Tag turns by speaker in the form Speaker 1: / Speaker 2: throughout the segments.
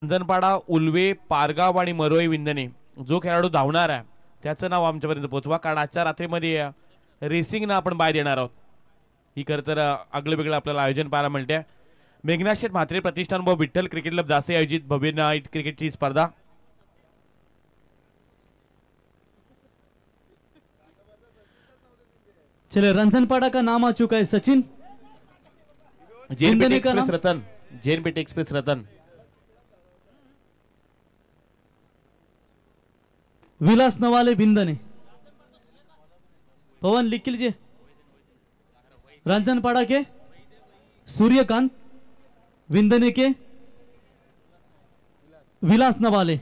Speaker 1: अंजनपाडा, उल्वे, पारगाव आणि मरोई विंदणे जो खेळाडू धावणार आहे त्याचं नाव आमच्यापर्यंत पोहोचवा, कारण आजच्या रात्रीमध्ये रेसिंगनं आपण बाय देणार आहोत. ही खरं तर आगळं वेगळं आपल्याला आयोजन पाहायला मिळते. मेघनाथ शेठ म्हात्रे प्रतिष्ठान व विठ्ठल क्रिकेट क्लब जासे आयोजित भव्य नाईट क्रिकेटची स्पर्धा.
Speaker 2: चले, रंजनपाड़ा का नाम आ चुका है Sachin.
Speaker 1: JNPT express Ratan, JNPT express Ratan,
Speaker 2: Vilas Navale Bindane. Pawan लिख लीजिए. रंजनपाड़ा के सूर्यकांत, विंदने के विलास नवाले.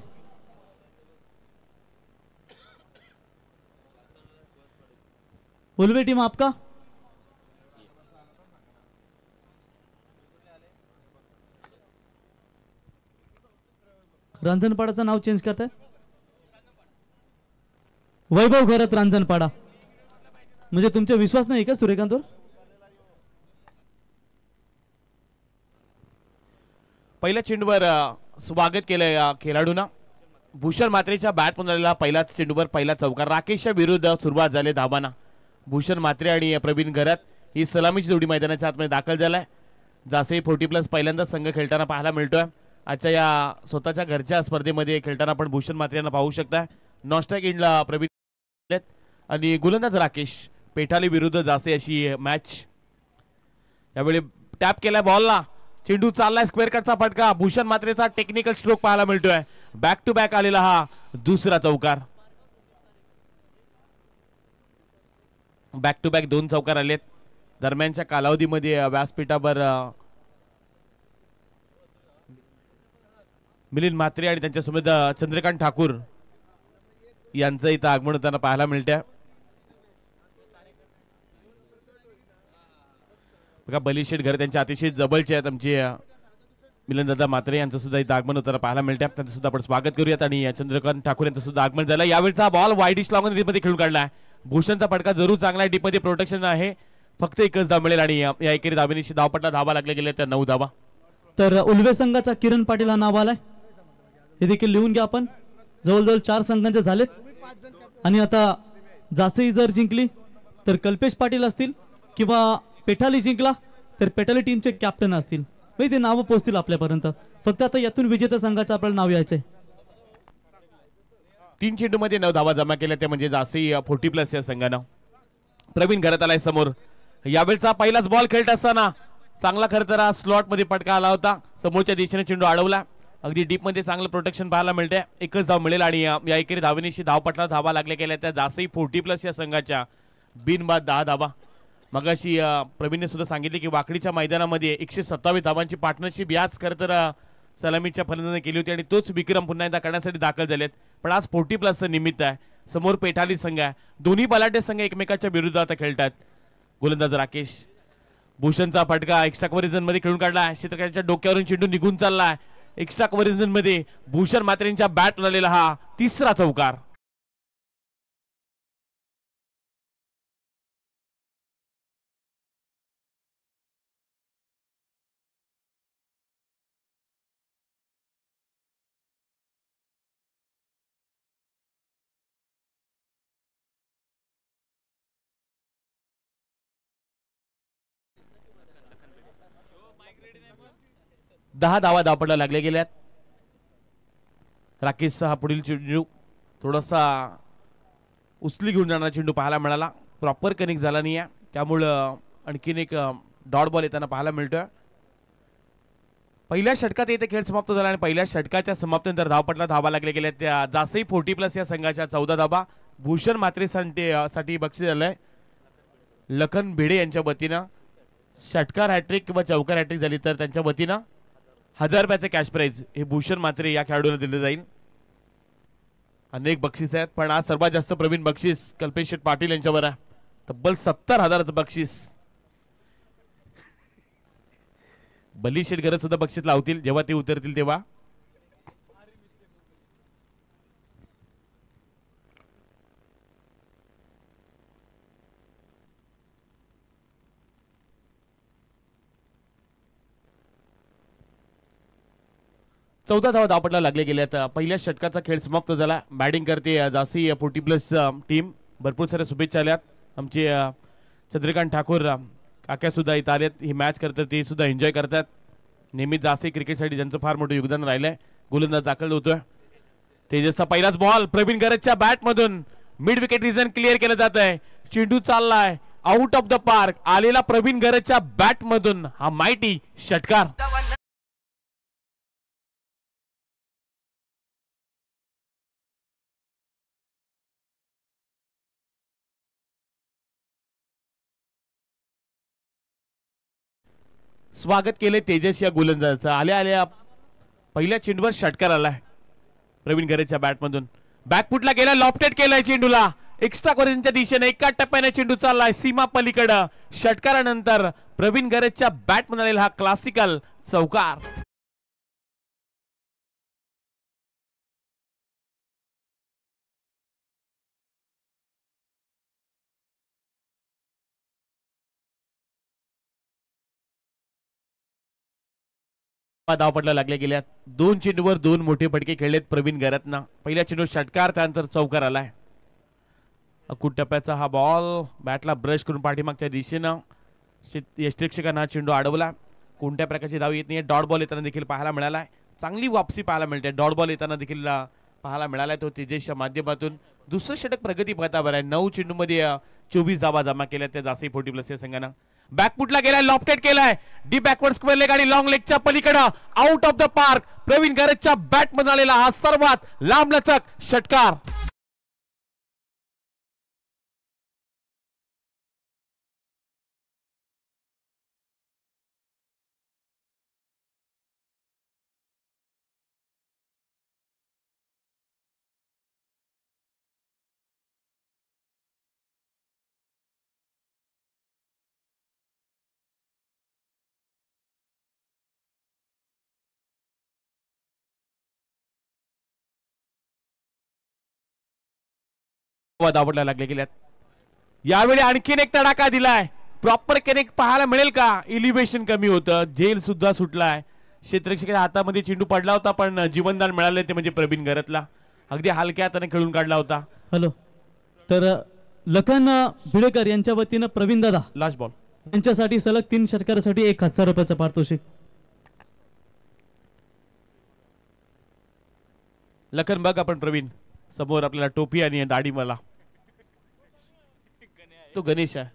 Speaker 2: उल्वे टीम आपका. रांजणपाडाचं नाव चेंज करताय. वैभव घरत रांजणपाडा. म्हणजे तुमचा विश्वास नाही का सूर्यकांतवर.
Speaker 1: पहिल्या चेंडूवर स्वागत केलं या खेळाडूंना. भूषण म्हात्रेच्या बॅट झालेला पहिला चेंडूवर पहिला चौकार. राकेशच्या विरुद्ध सुरुवात झाली धाबांना. भूषण म्हात्रे आणि प्रवीण घरत ही सलामीची जोडी मैदानाच्या आतमध्ये दाखल झालाय. जासे 40+ पहिल्यांदा संघ खेळताना पाहायला मिळतोय. आजच्या या स्वतःच्या घरच्या स्पर्धेमध्ये खेळताना आपण भूषण म्हात्रे यांना पाहू शकता. नॉनस्ट्राइक इंडला प्रवीण आणि गोलंदाज राकेश. पेठाली विरुद्ध जासे अशी मॅच. यावेळी टॅप केलाय बॉलला. चेंडू चाललाय स्क्वेअर कटचा फटका. भूषण म्हात्रेचा टेक्निकल स्ट्रोक पाहायला मिळतोय. बॅक टू बॅक आलेला हा दुसरा चौकार. बॅक टू बॅक 2 चौकार आलेत. दरम्यानच्या कालावधीमध्ये व्यासपीठावर मिलिंद म्हात्रे आणि त्यांच्यासोबत चंद्रकांत ठाकूर यांचं इथं आगमन होताना पाहायला मिळतं. बघा बलिशेठ घर त्यांच्या अतिशय जवळचे आहेत आमचे मिलिंददादा म्हात्रे यांचं सुद्धा इथं आगमन होताना पाहायला मिळतं. त्यांचं सुद्धा आपण स्वागत करूयात. आणि चंद्रकांत ठाकूर यांचं सुद्धा आगमन झालं. यावेळचा बॉल वाईडिश लॉंग मध्ये खेळून काढलाय. भूषणचा फटका जरूर चांगला आहे. डीपमध्ये प्रोटेक्शन आहे. फक्त एकच धाव मिळेल आणि या एकेरी धावेनिशी धावपट्टा धावा लागले गेले त्या 9 धावा.
Speaker 2: तर उल्वे संघाचा किरण पाटील हा नाव आलाय. हे देखील लिहून घ्या आपण. जवळजवळ 4 संघांचे झालेत. आणि आता जासेही जर जिंकली तर कल्पेश पाटील असतील, किंवा पेठाली जिंकला तर पेठाली टीमचे कॅप्टन असतील. ते नाव पोहोचतील आपल्यापर्यंत. फक्त आता यातून विजेता संघाचं आपल्याला नाव यायचंय.
Speaker 1: 3 चेंडूमध्ये 9 धावा जमा केल्या ते म्हणजे जासे 40+ या संघानं. प्रवीण घरात आलाय समोर. यावेळचा पहिलाच बॉल खेळत असताना चांगला खरं तर स्लॉट मध्ये फटका आला होता. समोरच्या दिशेने चेंडू अडवला. अगदी डीप मध्ये चांगलं प्रोटेक्शन पाहायला मिळते. एकच धाव मिळेल आणि या एकेरी धावेनिशी धावपट्टा धावा लागल्या गेल्या त्या जासेही 40+ या संघाच्या बिनबाद 10 धावा. मगाशी प्रवीणने सुद्धा सांगितले की वाकडीच्या मैदानामध्ये 127 धावांची पार्टनरशिप याच खरं तर सलामीच्या फलंदाजाने केली होती आणि तोच विक्रम पुन्हा एकदा करण्यासाठी दाखल झालेत. पण आज 40+ निमित्त आहे. समोर पेठाली संघ आहे. दोन्ही बलाढ्य संघ एकमेकाच्या विरुद्ध आता खेळतात. गोलंदाज राकेश. भूषणचा फटका एक्स्ट्रा कव्हर झोन मध्ये खेळून काढला. क्षेत्रकाच्या डोक्यावरून चेंडू निघून चाललाय. एक्स्ट्रा कव्हर झोन मध्ये भूषण म्हात्रेंच्या बॅट झालेला हा तिसरा चौकार. दहा धावा धावपडला लागले गेल्यात. राकेशचा हा पुढील चेंडू थोडासा उचली घेऊन जाणारा चेंडू पाहायला मिळाला. प्रॉपर कनेक्ट झाला नाही आहे. त्यामुळं आणखीन एक डॉट बॉल येताना पाहायला मिळतोय. पहिल्या षटकात येथे खेळ समाप्त झाला आणि पहिल्या षटकाच्या समाप्तीनंतर धावपटला धावा लागले गेल्या त्या जासई 40+ या संघाच्या 14 धावा. भूषण म्हात्रे साठी बक्षीस झालंय लखन भिडे यांच्या वतीनं. षटकार हॅट्रिक किंवा चौकार हॅट्रिक झाली तर त्यांच्या वतीनं 1000 रुपयाचे कॅश प्राइज हे भूषण म्हात्रे या खेळाडूला दिले जाईल. अनेक बक्षीस आहेत पण आज सर्वात जास्त प्रवीण बक्षीस कल्पेश पाटील यांच्यावर आहे. तब्बल 70,000चं बक्षीस. बली शेठ घरत सुद्धा बक्षीस लावतील जेव्हा ते उतरतील तेव्हा. 14 धावा धावपटला लागले गेल्यात. पहिल्या षटकाचा खेळ समाप्त झाला. बॅटिंग करते जासी 40+ टीम. भरपूर साऱ्या शुभेच्छा आल्यात. आमचे चंद्रकांत ठाकूर काका सुद्धा इथं आलेत. ही मॅच करतात ते सुद्धा एन्जॉय करतात. नेहमीच जासी क्रिकेटसाठी ज्यांचं फार मोठं योगदान राहिलंय. गोलंदाज दाखल होतोय. तेजसचा पहिलाच बॉल प्रवीण गरजच्या बॅट मधून मिड विकेट रिजन क्लिअर केलं जात आहे. चेंडू चाललाय आउट ऑफ द पार्क. आलेला प्रवीण गरजच्या बॅट मधून हा माइटी षटकार. स्वागत केले तेजस या गोलंदाजाचं. आल्या आल्या पहिल्या चेंडूवर षटकार आलाय प्रवीण गरजच्या बॅट मधून. बॅकफुटला गेला, लॉफ्टेड केलाय चेंडूला. एक्स्ट्रा कॉर्नरच्या दिशेने एका टप्प्याने चेंडू चाललाय सीमा पलीकडं. षटकारानंतर प्रवीण गरजच्या बॅट मधून हा क्लासिकल चौकार. धावपटला लागले गेल्यात. 2 चेंडूवर 2 मोठे फटके खेळलेत प्रवीण गरजनं. पहिल्या चेंडू षटकार, त्यानंतर चौकार आलाय. अकुट टप्प्याचा हा बॉल बॅटला ब्रश करून पाठीमागच्या दिशेनं यष्टिरक्षकांना चेंडू अडवला. कोणत्या प्रकारची धाव येत नाही. डॉट बॉल येताना देखील पाहायला मिळालाय. चांगली वापसी पाहायला मिळते. डॉट बॉल येताना देखील पाहायला मिळालाय तो तेजसच्या माध्यमातून. दुसरं षटक प्रगती पथावर आहे. 9 चेंडूमध्ये 24 धावा जमा केल्या त्या जासी 40+ या संघानं. बॅकफुटला गेलाय, लॉफ्टेड केलाय. डी बॅकवर्ड स्क्वेअर लेग आणि लॉंग लेगच्या पलीकडे out of the park. Praveen गरजच्या बॅट मध्ये आलेला हा सर्वात लांबलचक षटकार. धावपटला लागले गेल्यात. यावेळी आणखीन एक तडाखा दिलाय. प्रॉपर कनेक्ट पाहायला मिळेल का. इलिव्हेशन कमी होतं. झेल सुद्धा सुटलाय. क्षेत्ररक्षकाच्या हातामध्ये चेंडू पडला होता पण जीवनदान मिळाले ते म्हणजे प्रवीण गरजला. अगदी हलक्या हाताने खेळून काढला होता.
Speaker 2: हॅलो, तर लखन भिडेकर यांच्या वतीनं प्रवीण दादा
Speaker 1: लास्ट बॉल
Speaker 2: यांच्यासाठी सलग 3 षटकारासाठी 1000 रुपयाचं पारितोषिक.
Speaker 1: लखन बघ आपण प्रवीण समोर आपल्याला टोपी आणि दाढी. मला तो गणेश आहे.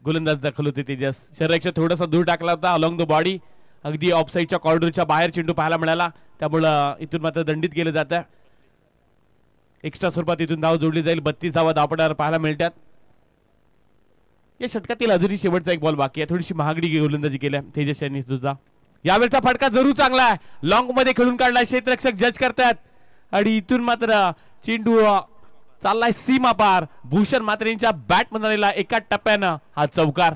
Speaker 1: गोलंदाज दाखल होते तेजस. शरीराच्या थोडासा दूर टाकला होता अलॉंग द बॉडी. अगदी ऑफसाईडच्या कॉर्नरच्या बाहेर चेंडू पाहायला मिळाला. त्यामुळं इथून मात्र दंडित केलं जातं. एक्स्ट्रा स्वरूपात इथून धाव जोडली जाईल. 32 धावा धावपटावर पाहायला मिळतात. या षटकातील अजूनही शेवटचा एक बॉल बाकी आहे. थोडीशी महागडी गोलंदाजी केल्या तेजस यांनी सुद्धा. यावेळचा फटका जरूर चांगला आहे. लॉंग मध्ये खेळून काढला. क्षेत्ररक्षक जज करतात आणि इथून मात्र चेंडू चाललाय सीमा पार. भूषण मात्र यांच्या बॅट मध्ये आलेला एका टप्प्यानं हा चौकार.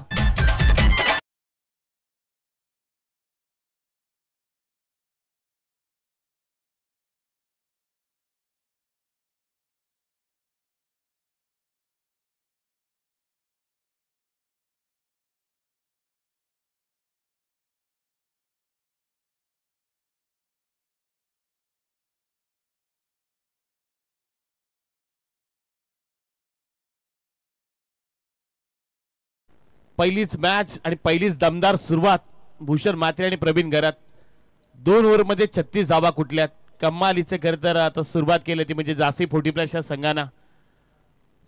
Speaker 1: पहिलीच मॅच आणि पहिलीच दमदार सुरुवात. भूषण मात्रे आणि प्रवीण गरज 2 ओव्हरमध्ये 36 धावा कुठल्यात. कमालीचे खरं तर आता सुरुवात केली ती म्हणजे जासी 40+ या संघाना.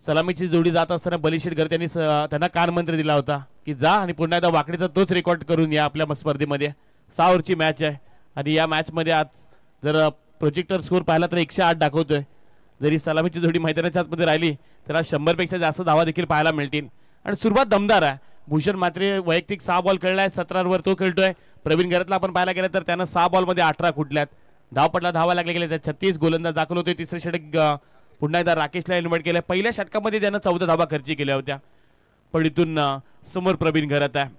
Speaker 1: सलामीची जोडी जात असताना बलिशेठ गरज यांनी त्यांना कानमंत्र दिला होता की जा आणि पुन्हा एकदा वाकडीचा तोच रेकॉर्ड करून या आपल्या स्पर्धेमध्ये. 6 ओव्हरची मॅच आहे आणि या मॅच मध्ये आज जर प्रोजेक्टर स्कोर पाहिला तर 108 दाखवतोय. जरी सलामीची जोडी मैदानाच्या आतमध्ये राहिली तर आज 100 पेक्षा जास्त धावा देखील पाहायला मिळतील आणि सुरुवात दमदार आहे. भूषण मात्रे वैयक्तिक 6 बॉल खेळलाय. 17 वर तो खेळतोय. प्रवीण गरजला आपण पाहायला गेलं तर त्यानं 6 बॉल मध्ये 18 कुठल्यात. धावपटला धावा लागले गेले तर 36. गोलंदाज दाखल होते. तिसरे षटक पुन्हा एकदा राकेशला इन्व्हाइट केलं. पहिल्या षटकामध्ये त्यानं 14 धावा खर्ची केल्या होत्या पण इथून समोर प्रवीण गरज आहे.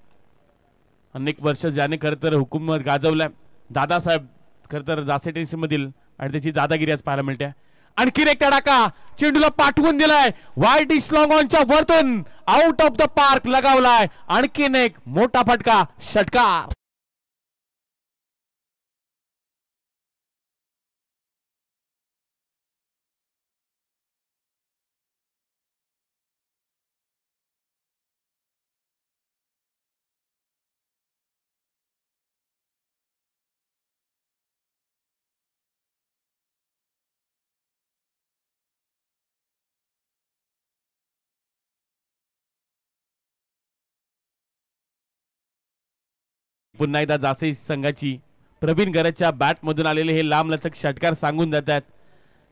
Speaker 1: अनेक वर्ष ज्याने खरं तर हुकूमत गाजवलाय दादासाहेब खरं तर जासे टेनिस मधील आणि त्याची दादागिरी आज पाहायला मिळते. आणखीन एक तडाका चेंडूला पाठवून दिलाय वाईट लॉंग ऑनच्या वरतून आउट ऑफ द पार्क लगावलाय. आणखीन एक मोठा फटका, षटकार. पुन्हा एकदा जासे संघाची प्रवीण गरजच्या बॅट मधून आलेले हे लांबलचक षटकार सांगून जातात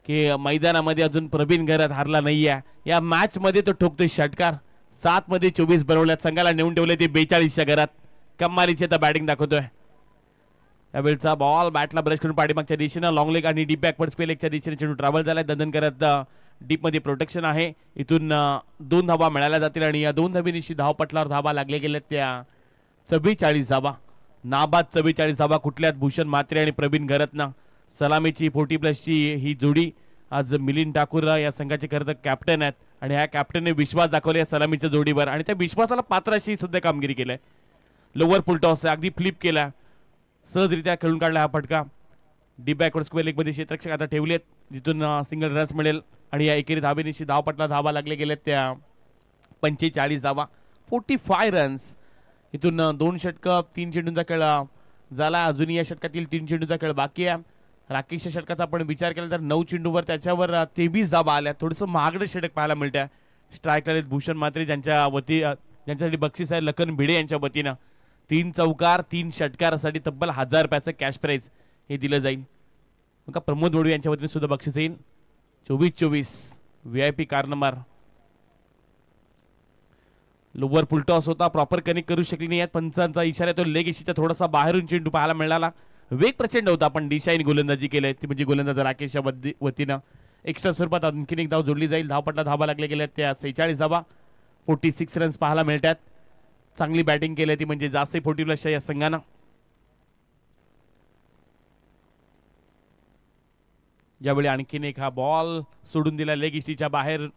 Speaker 1: की मैदानामध्ये अजून प्रवीण गरज हारला नाहीये. या मॅच मध्ये तो ठोकतोय षटकार. 7 मध्ये 24 बनवल्यात, संघाला नेऊन ठेवले ते 42च्या घरात. कमालीचे तर बॅटिंग दाखवतोय. यावेळचा बॉल बॅटला ब्रश करून पाठीमागच्या दिशेनं लॉंग लेग आणि डीप बॅकवर्ड स्पेल एकच्या दिशेने चेंडू ट्रॅव्हल झालाय. दंदन करत डीप मध्ये प्रोटेक्शन आहे. इथून 2 धावा मिळाल्या जातील आणि या 2 धाबीनिशी धावपटलावर धावा लागले गेल्या त्या 44 धावा. नाबाद 44 धावा कुठल्यात भूषण म्हात्रे आणि प्रवीण गरतना. सलामीची 40+ ची ही जोडी. आज मिलिंद ठाकूर या संघाचे खरं तर कॅप्टन आहेत आणि ह्या कॅप्टनने विश्वास दाखवला या सलामीच्या जोडीवर आणि त्या विश्वासाला पात्र अशी सुद्धा कामगिरी केली. लोअर फुल टॉस अगदी फ्लिप केला, सहजरित्या खेळून काढला हा फटका. डीप बॅकवर्ड स्क्वेअर लेग मध्ये क्षेत्ररक्षक आता ठेवलेत जिथून सिंगल रन्स मिळेल आणि या एकेरी धाबेनिशी धावपटला धावा लागले गेलेत त्या 45 धावा, 45 रन्स. इथून 2 षटक 3 चेंडूंचा खेळ झाला. अजूनही या षटकातील 3 चेंडूंचा खेळ बाकी आहे. राकेशच्या षटकाचा आपण विचार केला तर 9 चेंडूवर त्याच्यावर 23 धावा आल्या. थोडंसं महागडं षटक पाहायला मिळतं. स्ट्राईक भूषण म्हात्रे ज्यांच्यासाठी बक्षीस आहे लखन भिडे यांच्या वतीनं 3 चौकार 3 षटकारासाठी तब्बल 1000 रुपयाचं कॅश प्राइज हे दिलं जाईल. मग प्रमोद वडवी यांच्या वतीने सुद्धा बक्षीस येईल. 24-24 VIP कार नंबर. लोअर फुल टॉस होता, प्रॉपर कनेक्ट करू शकली नाही. पंचांचा इशारा तो लेग इशीचा थोडासा बाहेरून चेंडू पाहायला मिळाला. वेग प्रचंड होता पण दिशाईने गोलंदाजी केली ती म्हणजे गोलंदाज राकेशच्या वतीनं. एक्स्ट्रा स्वरूपात आणखीन एक धाव जोडली जाईल. धावपटला धावा लागले गेल्या त्या 46 धावा, 46 रन्स पाहायला मिळतात. चांगली बॅटिंग केली ती म्हणजे जास्त 40+ या संघानं. यावेळी आणखीन एक हा बॉल सोडून दिला लेग इशीच्या बाहेर.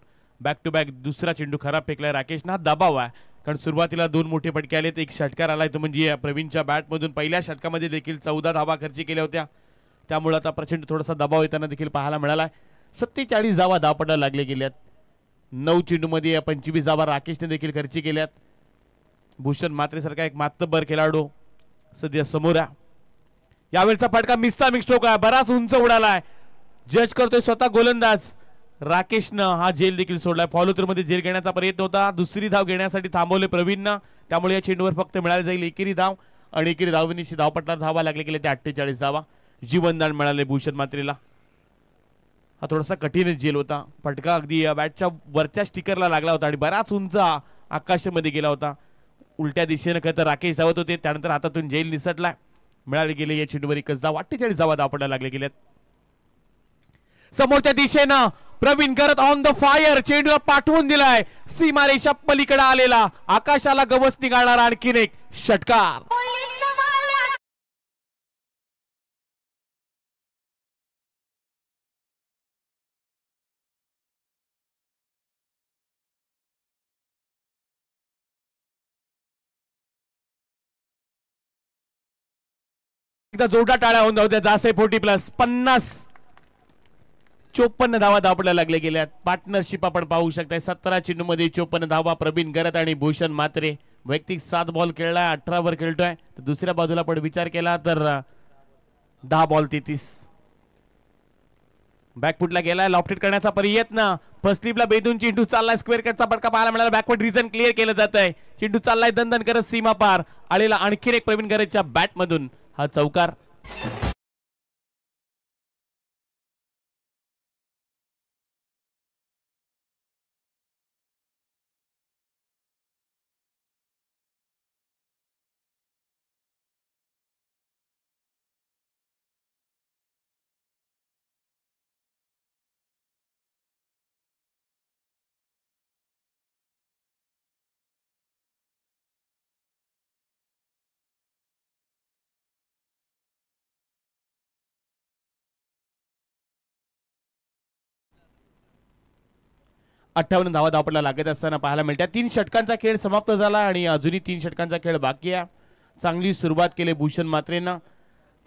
Speaker 1: बॅक टू बॅक दुसरा चेंडू खराब फेकलाय राकेशना. दबाव आहे कारण सुरुवातीला 2 मोठे फटके आलेत, एक षटकार आलाय तो म्हणजे प्रवीणच्या बॅट मधून. पहिल्या षटकामध्ये देखील 14 धावा खर्ची केल्या होत्या, त्यामुळे आता प्रचंड थोडासा दबाव येताना देखील पाहायला मिळालाय. 47 धावा धावपटाला लागले गेल्यात. 9 चेंडू मध्ये 25 धावा राकेशने देखील खर्ची केल्यात. भूषण म्हात्रे सारखा एक मातब्बर खेळाडू सध्या समोर आहे. यावेळचा फटका मिसचा मिक्स्ट्रोक आहे, बराच उंच उडालाय. जज करतोय स्वतः गोलंदाज राकेशनं हा झेल देखील सोडलाय. फॉलो थ्रू मध्ये झेल घेण्याचा प्रयत्न होता, दुसरी धाव घेण्यासाठी थांबवले प्रवीणनं, त्यामुळे या चेंडूवर फक्त मिळाली जाईल एकेरी धाव आणि एकेरी धावनिशी धावपटला धावा लागले गेले ते 48 धावा. जीवनदान मिळाले भूषण म्हात्रेला. हा थोडासा कठीण झेल होता. फटका अगदी बॅटच्या वरच्या स्टिकरला लागला होता आणि बराच उंच आकाशामध्ये गेला होता. उलट्या दिशेने खरं तर राकेश धावत होते, त्यानंतर हातातून झेल निसटला. मिळाले गेले या चेंडूवर एकच धाव. 48 धावा धावपटाला लागले गेलेत. समोरच्या दिशेनं प्रवीण गरत ऑन द फायर, चेंडूला पाठवून दिलाय सीमारेषा पलीकडे आलेला आकाशाला गवस निघालणारा आणखीन एक षटकार. एकदा जोरदार टाळ्या होऊन जाऊ द्या. जासे 40+ 50-54 धावा धावपटाला लागले गेल्यात. पार्टनरशिप आपण पाहू शकताय. 17 चेंडू मध्ये 54 धावा प्रवीण गरत आणि भूषण म्हात्रे. वैयक्तिक 7 बॉल खेळलाय, 18 वर खेळतोय. दुसऱ्या बाजूला पण विचार केला तर 10 बॉल 33. बॅकफुटला गेलाय, लॉफ्टेड करण्याचा प्रयत्न. फर्स्ट स्लिपला बेदून चेंडू चाललाय. स्क्वेअर कटचा फटका पाहायला मिळाला. बॅकवर्ड रिजन क्लिअर केलं जात आहे. चेंडू चाललाय दणदण करत सीमा पार. आलेला आणखीन एक प्रवीण गरतच्या बॅट मधून हा चौकार. 58 धावा धावपडला लागत असताना पाहायला मिळतात. 3 षटकांचा खेळ समाप्त झाला आणि अजूनही 3 षटकांचा खेळ बाकी आहे. चांगली सुरुवात केली भूषण म्हात्रेंना.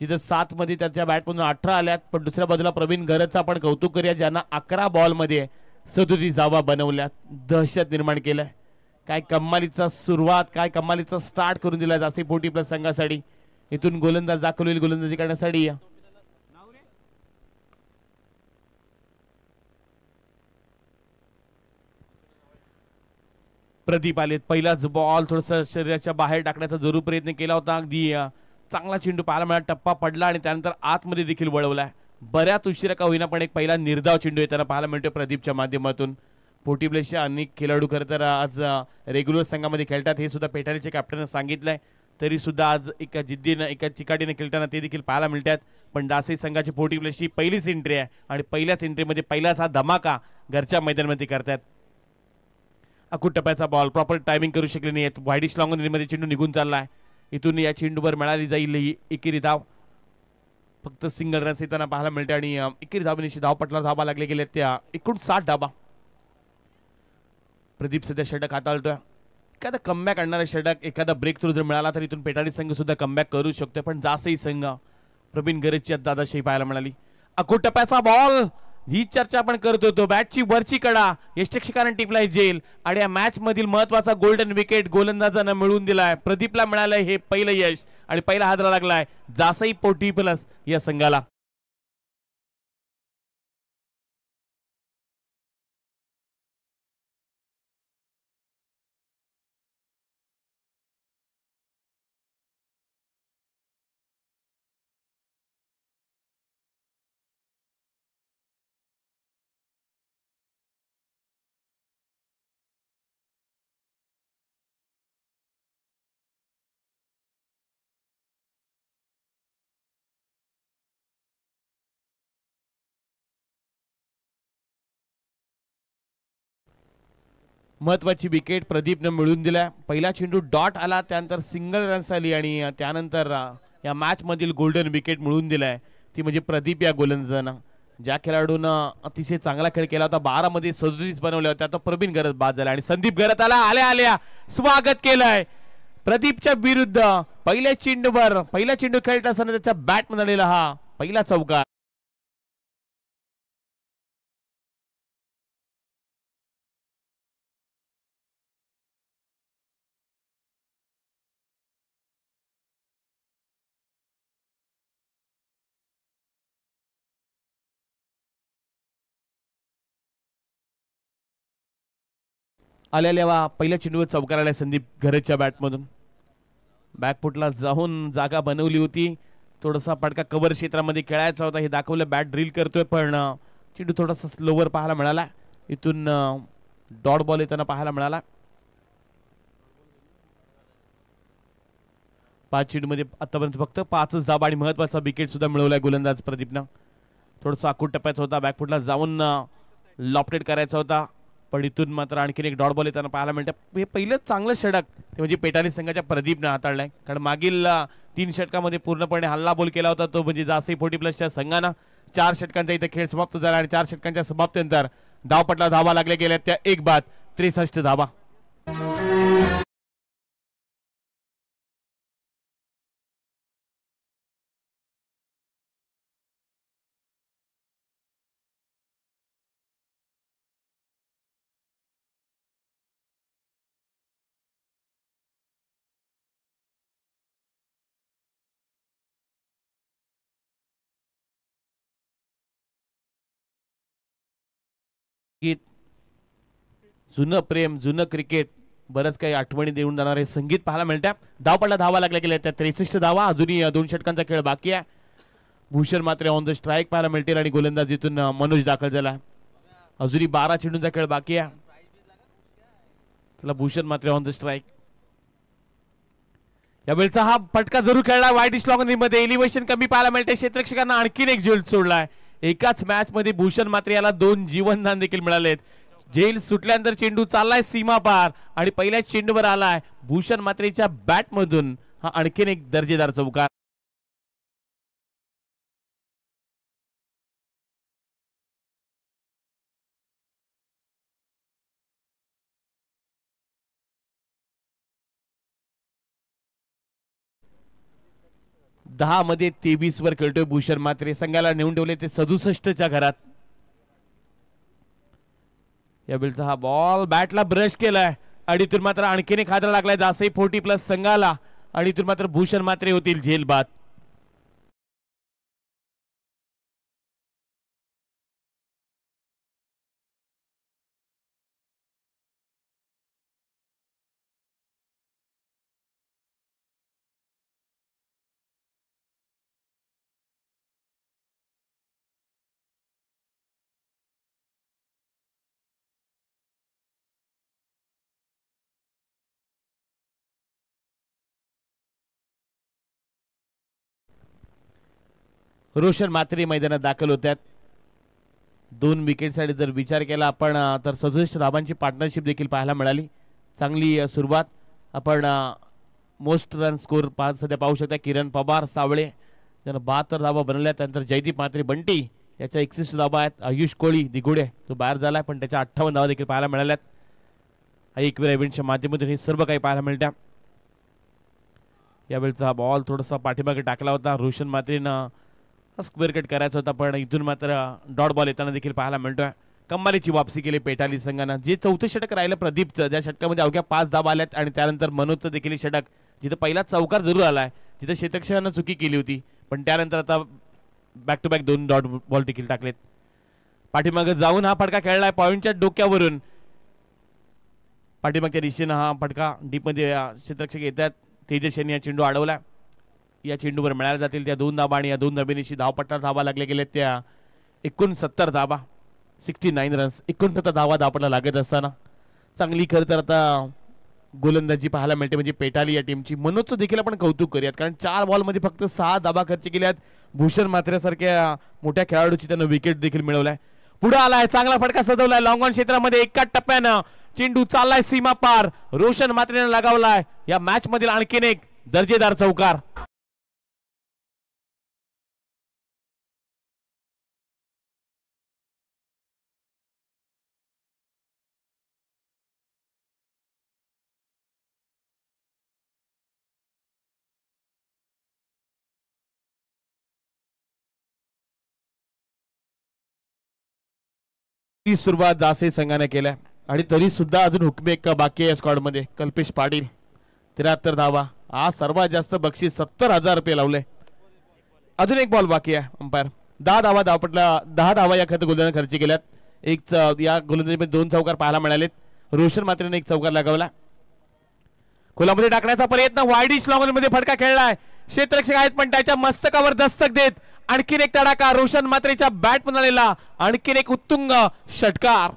Speaker 1: तिथं 7 मध्ये त्याच्या बॅटमधून 18 आल्यात, पण दुसऱ्या बाजूला प्रवीण घरतचा आपण कौतुक करूया, ज्यांना 11 बॉल मध्ये 37 धावा बनवल्यात, दहशत निर्माण केलंय. काय कमालीचा सुरुवात, काय कमालीचा स्टार्ट करून दिला जासे 40+ संघासाठी. इथून गोलंदाज दाखवलेली गोलंदाजी करण्यासाठी प्रदीप आलेत. पहिलाच बॉल थोडस शरीराच्या बाहेर टाकण्याचा जरूर प्रयत्न केला होता. अगदी चांगला चेंडू पाहायला मिळाला, टप्पा पडला आणि त्यानंतर आतमध्ये देखील वळवलाय. बऱ्याच उशिरा का होईना पण एक पहिला निर्धाव चेंडू येताना पाहायला मिळतो प्रदीपच्या माध्यमातून. 40+चे अनेक खेळाडू खरं तर आज रेग्युलर संघामध्ये खेळतात, हे सुद्धा पेटारीचे कॅप्टन सांगितलंय. तरी सुद्धा आज एका जिद्दीनं एका चिकाटीने खेळताना ते देखील पाहायला मिळतात. पण दासे संघाची 40+ची पहिलीच एंट्री आहे आणि पहिल्याच एंट्रीमध्ये पहिलाच हा धमाका घरच्या मैदानामध्ये करतात. अकुट टप्प्याचा बॉल प्रॉपर टायमिंग करू शकले नाही. वाईडिश लॉंग मध्ये चेंडू निघून चाललाय. इथून या चेंडूवर मिळाली जाईल एकेरी धाव. फक्त सिंगल रन्स येताना पाहायला मिळते आणि एकेरी धावनीशी धावपटला धावा लागले गेले त्या 59 धावा. प्रदीप सध्या षटक हाताळतोय. एखादा कमबॅक आणणारा षटक, एखादा ब्रेक थ्रू जर मिळाला तर इथून पेटारी संघ सुद्धा कमबॅक करू शकतो. पण जासई संघ प्रवीण गरजची दादाशाही पाहायला मिळाली. अकुट टप्प्याचा बॉल, ही चर्चा आपण करत होतो. बॅटची वरची कडा यष्टक्षकाने टिपलाय जेल आणि या मॅच मधील महत्वाचा गोल्डन विकेट गोलंदाजानं मिळवून दिलाय. प्रदीपला मिळालंय हे पहिलं यश आणि पहिला हादरा लागलाय जासई 40+ या संघाला. महत्वाची विकेट प्रदीपने मिळवून दिल्या. पहिला चेंडू डॉट आला, त्यानंतर सिंगल रन्स आली आणि त्यानंतर या मॅच मधील गोल्डन विकेट मिळवून दिलाय ती म्हणजे प्रदीप या गोलंदाजानं. ज्या खेळाडूनं अतिशय चांगला खेळ केला होता, 12 मध्ये 37 बनवल्या होत्या, तो प्रवीण घरत बाद झाला आणि संदीप घरत आल्या स्वागत केलंय प्रदीपच्या विरुद्ध. पहिल्या चेंडू खेळत असताना त्याच्या बॅट मध्ये आलेला हा पहिला चौकार. आलेल्या पहिल्या चेंडूवर चौकार आलाय संदीप घरच्या बॅटमधून. बॅकफुटला जाऊन जागा बनवली होती, थोडासा पडका कव्हर क्षेत्रामध्ये खेळायचा होता हे दाखवलं. बॅट ड्रिल करतोय पण चेंडू थोडासा स्लोवर पाहायला मिळाला. इथून डॉट बॉल येताना पाहायला मिळाला. 5 चेंडूमध्ये आतापर्यंत फक्त 5च धावा आणि महत्वाचा विकेट सुद्धा मिळवलाय गोलंदाज प्रदीपनं. थोडासा अकुट टप्प्याचा होता, बॅकफुटला जाऊन लॉफ्टेड करायचा होता, पण इथून मात्र आणखीन एक डॉट बॉल येताना पाहायला मिळतं. हे पहिलं चांगलं षटक ते म्हणजे पेटारी संघाच्या प्रदीपने हाताळलंय, कारण मागील 3 षटकामध्ये पूर्णपणे हल्ला बोल केला होता तो म्हणजे जासई 40+च्या संघानं. 4 षटकांचा इथे खेळ समाप्त झाला आणि 4 षटकांच्या समाप्तीनंतर धावपटला धावा लागल्या गेल्या त्या 1 बाद 63 धावा. जुनं प्रेम, जुनं क्रिकेट, बरंच काही आठवणी देऊन जाणार हे संगीत पाहायला मिळतं. धावपटला धावा लागल्या गेल्या त्या 63 धावा. अजूनही 2 षटकांचा खेळ बाकी आहे. भूषण मात्र ऑन द स्ट्राईक पाहायला मिळतील आणि गोलंदाजीतून मनोज दाखल झाला. अजूनही 12 चेंडूंचा खेळ बाकी आहे. त्याला भूषण मात्र ऑन द स्ट्राईक. यावेळचा हा फटका जरूर खेळला वाईट स्लॉग मध्ये. एलिव्हेशन कमी पाहायला मिळते, क्षेत्ररक्षकांना आणखीन एक झेल सोडलाय. एकाच मॅच मध्ये भूषण मात्र याला 2 जीवनदान देखील मिळालेत. जेल सुटल्यानंतर चेंडू चाललाय सीमा पार आणि पहिल्या चेंडूवर आलाय भूषण मात्रेच्या बॅट मधून हा आणखीन एक दर्जेदार चौकार. 10 मध्ये 23 वर खेळतोय भूषण मात्रे. संघाला नेऊन ठेवले ते 67च्या घरात. या बिलचा हा बॉल बॅटला ब्रश केलाय आणि इथून मात्र आणखीन एक हादरा लागलाय जासई 40+ संघाला आणि इथून मात्र भूषण मात्रे होतील झेल बाद. रोशन मात्रे मैदानात दाखल होत्यात. 2 विकेटसाठी जर विचार केला आपण तर 67 धाबांची पार्टनरशिप देखील पाहायला मिळाली. चांगली सुरुवात. आपण मोस्ट रन स्कोर सध्या पाहू शकता. किरण पवार सावळे ज्यानं 72 धाबा बनवल्या. त्यानंतर जयदीप मात्रे बंटी याच्या 61 धाबा आहेत. आयुष कोळी दिगुडे तो बाहेर झालाय पण त्याच्या 58 धाबा देखील पाहायला मिळाल्यात. एकविरा इव्हेंटच्या माध्यमातून हे सर्व काही पाहायला मिळत्या. यावेळचा हा बॉल थोडासा पाठीमागे टाकला होता. रोशन मात्रेनं स्क्वेअर कट करायचा होता पण इथून मात्र डॉट बॉल येताना देखील पाहायला मिळतोय. कमालीची वापसी केली पेटाली संघानं. जे चौथे षटक राहिलं प्रदीपचं ज्या षटकामध्ये अवघ्या 5 धाबा आल्यात आणि त्यानंतर मनोजचं देखील षटक जिथं पहिला चौकार जरूर आलाय जिथं शेतक्षरानं चुकी केली होती पण त्यानंतर आता back to back 2 dot ball देखील टाकलेत. पाठीमागे जाऊन हा फटका खेळलाय पॉइंटच्या डोक्यावरून. पाठीमागच्या दिशेनं हा फटका डीपमध्ये क्षेत्ररक्षक येतात. तेजस यांनी हा चेंडू अडवला. या चेंडूवर मिळायला जातील त्या 2 धाबा आणि या 2 धाबेनिशी धावपट्टा धाबा लागले गेले त्या 69 धाबा 69 रन्स 69 धावा धावपट्टा लागत असताना चांगली खरं तर आता गोलंदाजी पाहायला मिळते म्हणजे पेटाली या टीमची. मनोजचं देखील आपण कौतुक करूयात कारण 4 बॉलमध्ये फक्त 6 धाबा खर्च केल्यात. भूषण मात्रेसारख्या मोठ्या खेळाडूची त्यानं विकेट देखील मिळवलाय. पुढे आलाय चांगला फटका सजवलाय लॉंग ऑन क्षेत्रामध्ये. एका टप्प्यानं चेंडू चाललाय सीमा पार. रोशन मात्रेनं लगावलाय या मॅच मधील आणखीन एक दर्जेदार चौकार. ती सुरुवात जासे संघाने केल्या आणि तरी सुद्धा अजून हुकमे एक बाकी आहे स्क्वॉड मध्ये. कल्पेश पाटील 73 धावा. आज सर्वात जास्त बक्षीस 70,000 रुपये लावले. अजून एक बॉल बाकी आहे. अंपायर 10 धावा धावपटला 10 धावा या खत गोलंदाज खर्च केल्यात. एक या गोलंदाजीमध्ये 2 चौकार पाहायला मिळालेत. रोशन मात्रेने 1 चौकार लगावला. खोलामध्ये टाकण्याचा प्रयत्न वाईडिश लॉंग मध्ये फटका खेळलाय. क्षेत्ररक्षक आहेत पण त्याच्या मस्तकावर दस्तक देत आणखीन एक तडाखा रोशन मात्रेच्या बॅट पण आलेला. आणखीन एक उत्तुंग षटकार.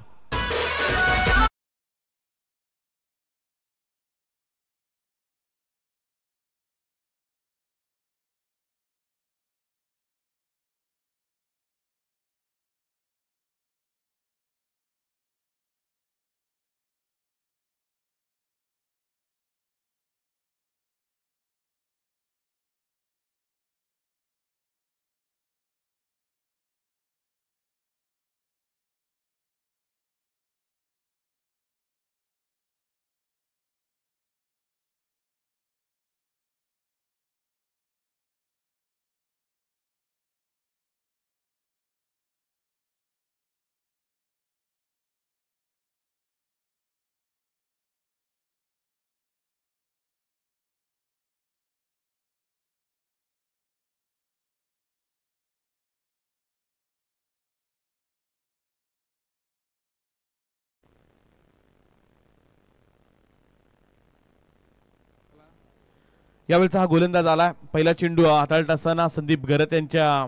Speaker 1: यावेळेचा हा गोलंदाज आला. पहिला चेंडू हाताळत असताना संदीप घरत यांच्या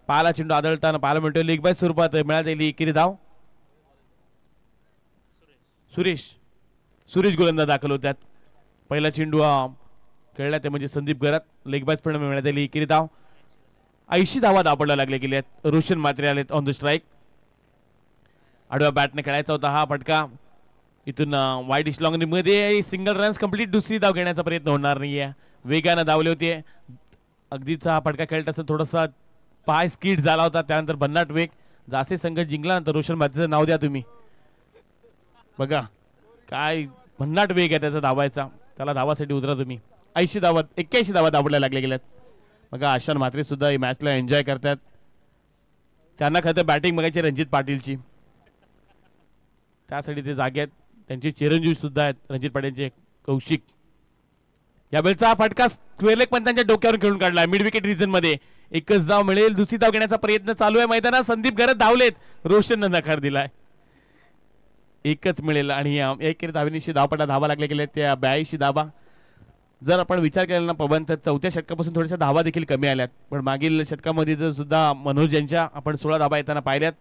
Speaker 1: पायाला चेंडू आदळताना पाहायला मिळतोय. लेग बाय स्वरूपात मिळाली एकेरी धाव. सुरेश गोलंदाज दाखल होत्यात. पहिला चेंडू खेळला ते म्हणजे संदीप घरत. लेग बाय पण मिळाली एकेरी धाव. 80 धावा धावपडला लागले गेले आहेत. रोशन मात्रे आलेत ऑन द स्ट्राईक. आडव्या बॅटने खेळायचा होता हा फटका. इथून वाईड लॉंग मध्ये सिंगल रन्स कंप्लीट. दुसरी धाव घेण्याचा प्रयत्न होणार नाहीये. वेगानं धावले होते. अगदीच हा फटका खेळत असताना थोडासा पाय स्किड झाला होता. त्यानंतर भन्नाट वेग. जासे संघ जिंकल्यानंतर रोशन मात्रेचं नाव द्या तुम्ही. बघा काय भन्नाट वेग आहे त्याचा धावायचा. त्याला धावासाठी उतरा तुम्ही. 80 धावा 81 धावा दाबडल्या लागल्या गेल्यात. बघा आशान म्हात्रे सुद्धा ही मॅचला एन्जॉय करतात. त्यांना खरं बॅटिंग बघायची रणजित पाटीलची, त्यासाठी ते जागे आहेत. त्यांचे चिरंजीव सुद्धा आहेत रणजित पाटीलचे कौशिक. यावेळचा फटका स्क्वेलेक पंतांच्या डोक्यावर खेळून काढला मिड विकेट रिजन मध्ये. एकच धाव मिळेल, दुसरी धाव घेण्याचा प्रयत्न चालू आहे मैदानात. संदीप घरत धावलेत, रोशननं नकार दिलाय. एकच मिळेल आणि एक धावेनिशी धावपटा धावा लागले गेले त्या 82 धावा. जर आपण विचार केला ना पवन तर चौथ्या षटकापासून थोड्याशा धावा देखील कमी आल्यात, पण मागील षटकामध्ये जर सुद्धा मनोज यांच्या आपण 16 धावा येताना पाहिल्यात.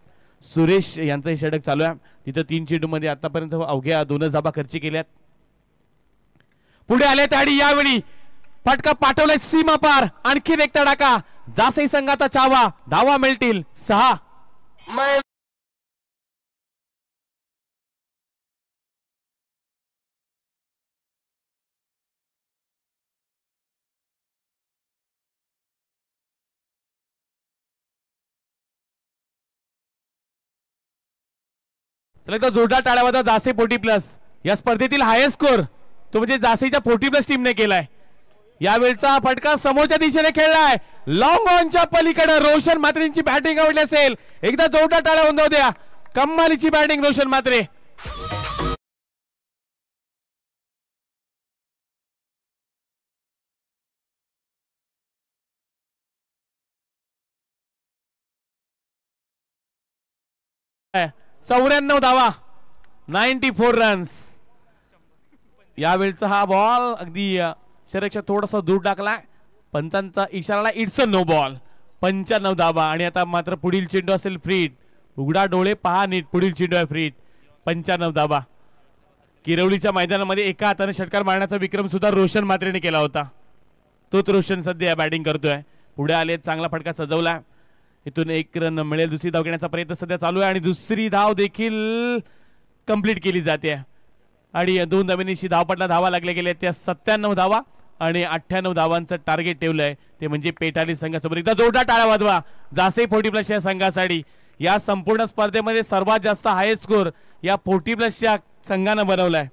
Speaker 1: सुरेश यांचं हे षटक चालू आहे, तिथं 3 चेंडूमध्ये आतापर्यंत अवघ्या 2 धावा खर्ची केल्यात. पुढे आले आणि यावेळी फटका पाठवलाय सीमा पार. आणखीन एक तडाखा, जासई संघाचा चावा. धावा मिळतील 6. चला जोरदार टाळ्या वाजवा जासई 40 प्लस. या स्पर्धेतील हायेस्ट स्कोर तो म्हणजे जासईच्या 40 प्लस टीमने केलाय. यावेळचा फटका समोरच्या दिशेने खेळलाय, लॉंग ऑनच्या पलीकडे. रोशन म्हात्रेंची बॅटिंग आवडली असेल, एकदा जोरदार टाळ्या वाजवू द्या. कमालीची बॅटिंग रोशन म्हात्रे. है 94 धावा, 94 रन्स. यावेळचा हा बॉल अगदी शरीराच्या थोडासा दूर टाकला, पंचांचा इशारा, इट्स अ नो बॉल. 95 धावा आणि आता मात्र पुढील चेंडू असेल फ्रीट. उघडा डोळे पहा नीट, पुढील चेंडू आहे फ्रीट. 95 धावा. किरवलीच्या मैदानामध्ये एका हाताने षटकार मारण्याचा विक्रम सुद्धा रोशन म्हात्रेने केला होता. तोच रोशन सध्या बॅटिंग करतोय. पुढे आले, चांगला फटका सजवला. इथून 1 रन मिळेल, दुसरी धाव घेण्याचा प्रयत्न सध्या चालू आहे आणि दुसरी धाव देखील कंप्लीट केली जाते. आणि 2 धावेनिशी धावपटला धावा लागले गेले त्या 97 धावा आणि 98 धावांचं टार्गेट ठेवलंय ते म्हणजे पेटाली संघासमोर. एकदा जोरदार टाळ्या वाजवा जासई 40 प्लस या संघासाठी. या संपूर्ण स्पर्धेमध्ये सर्वात जास्त हायेस्ट स्कोर या 40 प्लसच्या संघानं बनवलाय.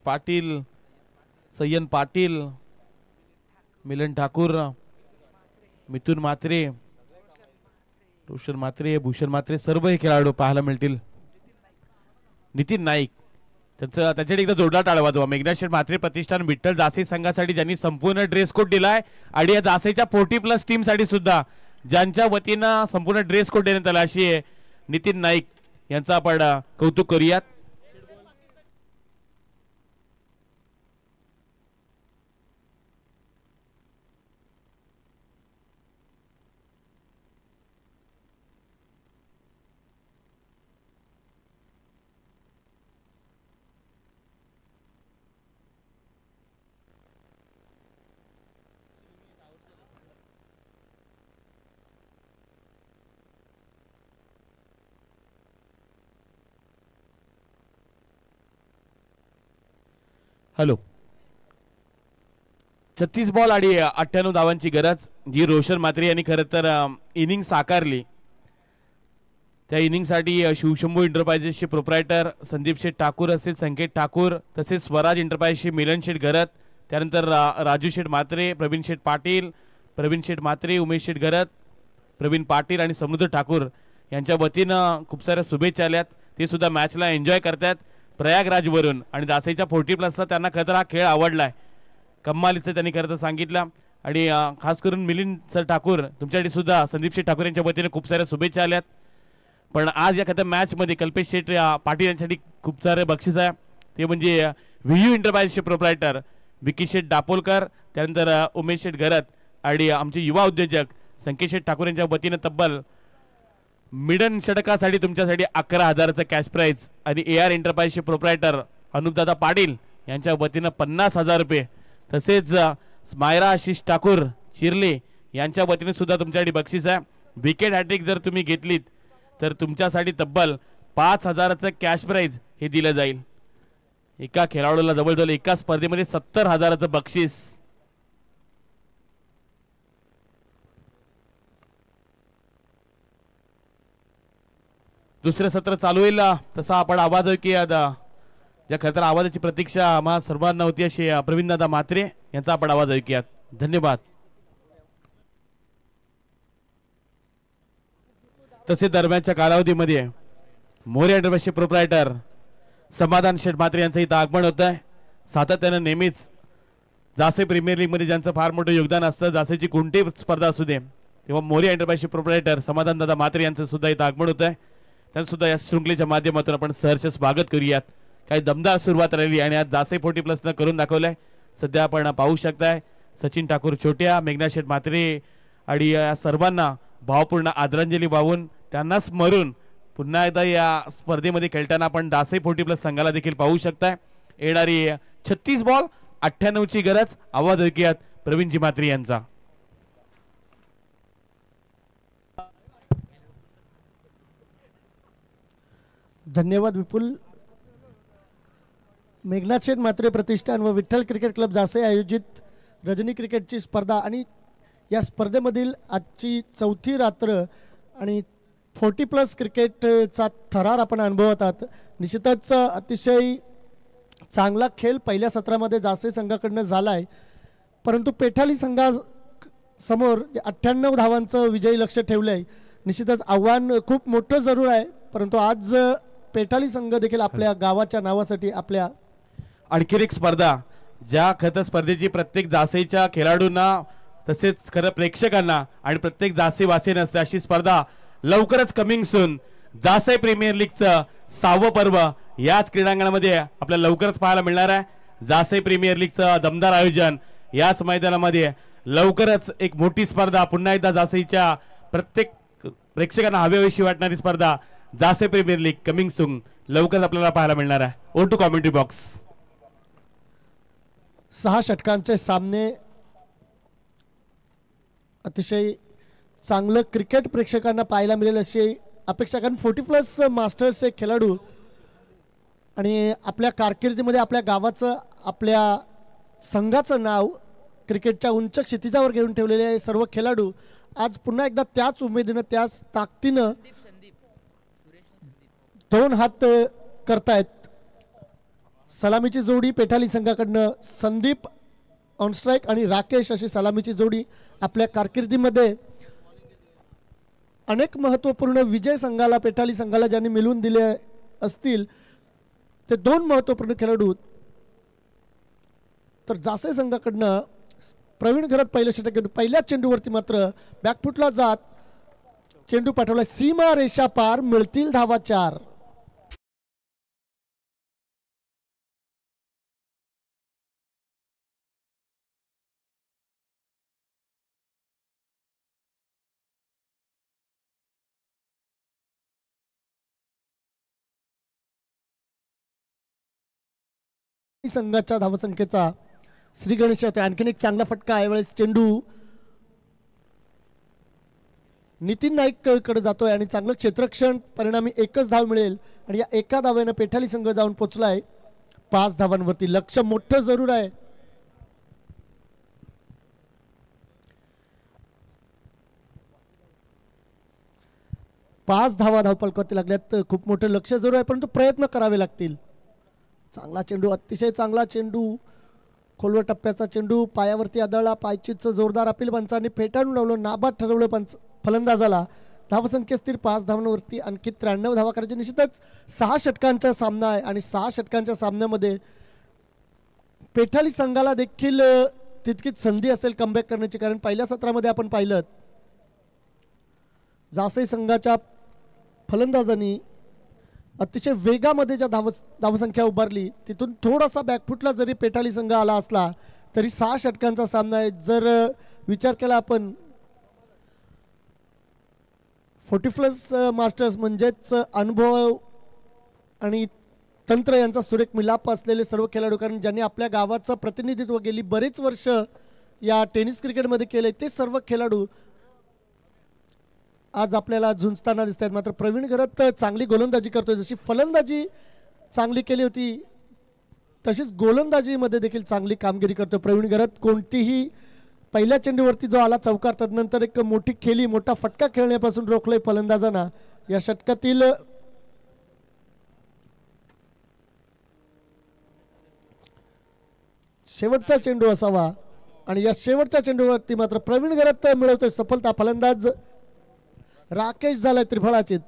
Speaker 1: पाटील, सय्यन पाटील, मिलन ठाकूर, मिथुन म्हात्रे, रोशन म्हात्रे, भूषण म्हात्रे सर्व हे खेळाडू पाहायला मिळतील. नितीन नाईक त्याच्याकडे एकदा जोरदार टाळ्या वाजवा. मेघनाथ शेठ म्हात्रे प्रतिष्ठान विठ्ठल जासई संघासाठी ज्यांनी संपूर्ण ड्रेस कोड दिलाय आणि या जासईच्या 40 प्लस टीम साठी सुद्धा ज्यांच्या वतीनं संपूर्ण ड्रेस कोड देण्यात आला अशी आहे नितीन नाईक यांचा आपण कौतुक करूयात. हॅलो, 36 बॉल आणि 98 धावांची गरज जी रोशन म्हात्रे यांनी खरं तर इनिंग साकारली. त्या इनिंगसाठी शिवशंभू एंटरप्राइजेसचे प्रोप्रायटर संदीप शेठ ठाकूर असेल, संकेत ठाकूर, तसेच स्वराज एंटरप्राइजचे मिलन शेठ घरत, त्यानंतर राजू शेठ म्हात्रे, प्रवीण शेठ पाटील, प्रवीण शेठ म्हात्रे, उमेश शेठ घरत, प्रवीण पाटील आणि समृद्ध ठाकूर यांच्या वतीनं खूप साऱ्या शुभेच्छा आल्यात. ते सुद्धा मॅचला एन्जॉय करतात प्रयागराजवरून आणि दासईच्या 40+चा त्यांना खरं तर हा खेळ आवडलाय. कम्मालीचं त्यांनी खरं तर सांगितलं आणि खास करून मिलिंद सर ठाकूर तुमच्यासाठी सुद्धा संदीप शेठ ठाकूर यांच्या वतीने खूप साऱ्या शुभेच्छा आल्यात. पण आज या खरं मॅचमध्ये कल्पेश शेठ पाटील यांच्यासाठी खूप सारे बक्षीस आहे. ते म्हणजे व्हीयू एंटरप्राइजचे प्रोप्रायटर विकी शेठ दापोलकर, त्यानंतर उमेश शेठ घरत आणि आमचे युवा उद्योजक संकेत शेठ ठाकूर यांच्या वतीने तब्बल मिडन षटकासाठी तुमच्यासाठी 11,000चं कॅश प्राईज आणि AR एंटरप्राइजचे प्रोप्रायटर अनुपदादा पाटील यांच्या वतीनं 50,000 रुपये, तसेच स्मायरा आशिष ठाकूर चिरले यांच्या वतीने सुद्धा तुमच्यासाठी बक्षीस आहे. विकेट हॅट्रिक जर तुम्ही घेतलीत तर तुमच्यासाठी तब्बल 5,000चं कॅश प्राईज हे दिलं जाईल. एका खेळाडूला जवळजवळ एका स्पर्धेमध्ये 70,000चं बक्षीस. दुसरं सत्र चालू होईल तसा आपण आवाज ऐकूया. ज्या खरं आवाजाची प्रतीक्षा आम्हा सर्वांना होती अशी प्रवीण दादा म्हात्रे यांचा आपण आवाज ऐकूयात. धन्यवाद. तसे दरम्यानच्या कालावधीमध्ये मोरे एंटरप्राइजचे प्रोप्रायटर समाधान शेठ म्हात्रे यांचं इथं आगमन होत आहे. सातत्यानं नेहमीच जासे प्रीमियर लीग मध्ये ज्यांचं फार मोठं योगदान असतं, जासेची कोणतीही स्पर्धा असू दे तेव्हा मोरे एंटरप्राइजचे प्रोप्रायटर समाधान दादा म्हात्रे यांचं सुद्धा इथं आगमन होत आहे. त्यांचं सुद्धा या शृंखलेच्या माध्यमातून आपण सहर्ष स्वागत करूयात. काही दमदार सुरुवात राहिली आणि आज जासे 40+नं करून दाखवलंय. सध्या आपण पाहू शकताय सचिन ठाकूर छोट्या, मेघना शेठ म्हात्रे आणि या सर्वांना भावपूर्ण आदरांजली वाहून त्यांना स्मरून पुन्हा एकदा या स्पर्धेमध्ये खेळताना आपण दासे 40+ संघाला देखील पाहू शकताय. येणारी 36 बॉल 98ची गरज. आवाज ऐकूयात प्रवीणजी म्हात्रे यांचा.
Speaker 3: धन्यवाद विपुल. मेघनाथ शेठ म्हात्रे प्रतिष्ठान व विठ्ठल क्रिकेट क्लब जासे आयोजित रजनी क्रिकेटची स्पर्धा आणि या स्पर्धेमधील आजची 4थी रात्र आणि 40+ क्रिकेटचा थरार आपण अनुभवत आहात. निश्चितच अतिशय चांगला खेळ पहिल्या सत्रामध्ये जासे संघाकडनं झाला आहे, परंतु पेठाली संघासमोर 98 धावांचं विजयी लक्ष ठेवलं आहे. निश्चितच आव्हान खूप मोठं जरूर आहे, परंतु आज पेठाली संघ देखील आपल्या गावाच्या नावासाठी आपल्या
Speaker 1: आणखी एक स्पर्धा ज्या खरं स्पर्धेची प्रत्येक जासेच्या खेळाडूंना तसेच खरं प्रेक्षकांना आणि प्रत्येक जासे वासी नसते अशी स्पर्धा लवकरच कमिंग सून. जासे प्रीमियर लीगचं 6वं पर्व याच क्रीडांगणामध्ये आपल्याला लवकरच पाहायला मिळणार आहे. जासे प्रीमियर लीगचं दमदार आयोजन याच मैदानामध्ये लवकरच एक मोठी स्पर्धा पुन्हा एकदा जासेच्या प्रत्येक प्रेक्षकांना हवेविषयी वाटणारी स्पर्धा जासे प्रीमियर लीग कमिंग सून लवकरच आपल्याला पाहायला मिळणार आहे. On to commentary box.
Speaker 3: 6 षटकांचे सामने अतिशय चांगलं क्रिकेट प्रेक्षकांना पाहायला मिळेल अशी अपेक्षा, कारण 40+ मास्टर्सचे खेळाडू आणि आपल्या कारकिर्दीमध्ये आपल्या गावाचं आपल्या संघाचं नाव क्रिकेटच्या उंच क्षितिजावर घेऊन ठेवलेले सर्व खेळाडू आज पुन्हा एकदा त्याच उमेदीनं त्याच ताकदीनं 2 हात करतायत. सलामीची जोडी पेठाली संघाकडनं संदीप ऑन स्ट्राईक आणि राकेश अशी सलामीची जोडी. आपल्या कारकिर्दीमध्ये अनेक महत्त्वपूर्ण विजय संघाला पेठाली संघाला ज्यांनी मिळवून दिले असतील ते 2 महत्त्वपूर्ण खेळाडू. तर जासे संघाकडनं प्रवीण घरत पहिलं षटक घेऊन पहिल्याच चेंडूवरती मात्र बॅकफुटला जात चेंडू पाठवला सीमा रेषा पार, मिळतील धावा 4. संघाच्या धावसंख्येचा श्री गणेश आणखीन एक चांगला फटका आहे. वेळेस चेंडू नितीन नाईक कडे जातोय आणि चांगलं क्षेत्ररक्षण, परिणामी एकच धाव मिळेल आणि या एका धावेनं पेठाली संघ जाऊन पोहोचलाय 5 धावांवरती. लक्ष मोठं जरूर आहे. पाच धावा धावपलकावरती लागल्यात. खूप मोठं लक्ष जरूर आहे, परंतु प्रयत्न करावे लागतील. चांगला चेंडू, अतिशय चांगला चेंडू, खोलवर टप्प्याचा चेंडू पायावरती आदळला. पायचीचं जोरदार अपील पंचांनी फेटाळून लावलं. नाबाद ठरवलं पंच फलंदाजाला. धावसंख्या स्थिर 5 धावांवरती. आणखी 93 धावा करायचे. निश्चितच 6 षटकांचा सामना आहे आणि 6 षटकांच्या सामन्यामध्ये पेठाली संघाला देखील तितकीच संधी असेल कमबॅक करण्याची. कारण पहिल्या सत्रामध्ये आपण पाहिलं जासई संघाच्या फलंदाजांनी अतिशय वेगामध्ये ज्या धावसंख्या उभारली तिथून थोडासा बॅकफुटला जरी पेठाली संघ आला असला तरी 6 षटकांचा सामना आहे. जर विचार केला आपण 40+ मास्टर्स म्हणजेच अनुभव आणि तंत्र यांचा सुरेख मिलाप असलेले सर्व खेळाडू, कारण ज्यांनी आपल्या गावाचं प्रतिनिधित्व गेली बरेच वर्ष या टेनिस क्रिकेटमध्ये केले ते सर्व खेळाडू आज आपल्याला झुंजताना दिसत आहेत. मात्र प्रवीण घरत चांगली गोलंदाजी करतोय. जशी फलंदाजी चांगली केली होती तशीच गोलंदाजीमध्ये देखील चांगली कामगिरी करतोय प्रवीण घरत. कोणतीही पहिल्या चेंडूवरती जो आला चौकार तदनंतर एक मोठी खेळी मोठा फटका खेळण्यापासून रोखलंय फलंदाजांना. या षटकातील शेवटचा चेंडू असावा आणि या शेवटच्या चेंडूवरती मात्र प्रवीण घरत मिळवतोय सफलता. फलंदाज राकेश झालाय त्रिफळाचित.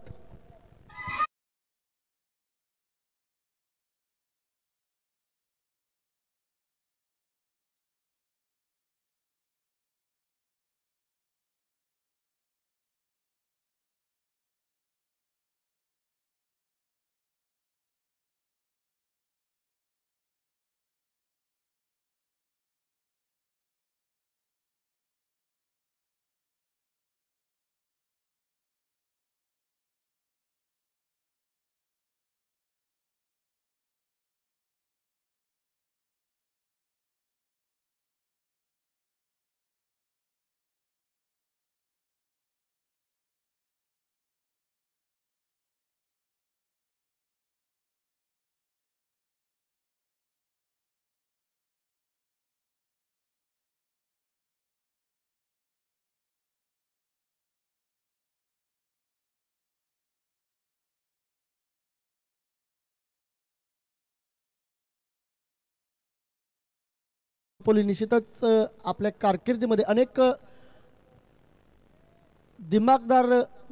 Speaker 3: निश्चितच आपल्या कारकिर्दीमध्ये अनेक दिमागदार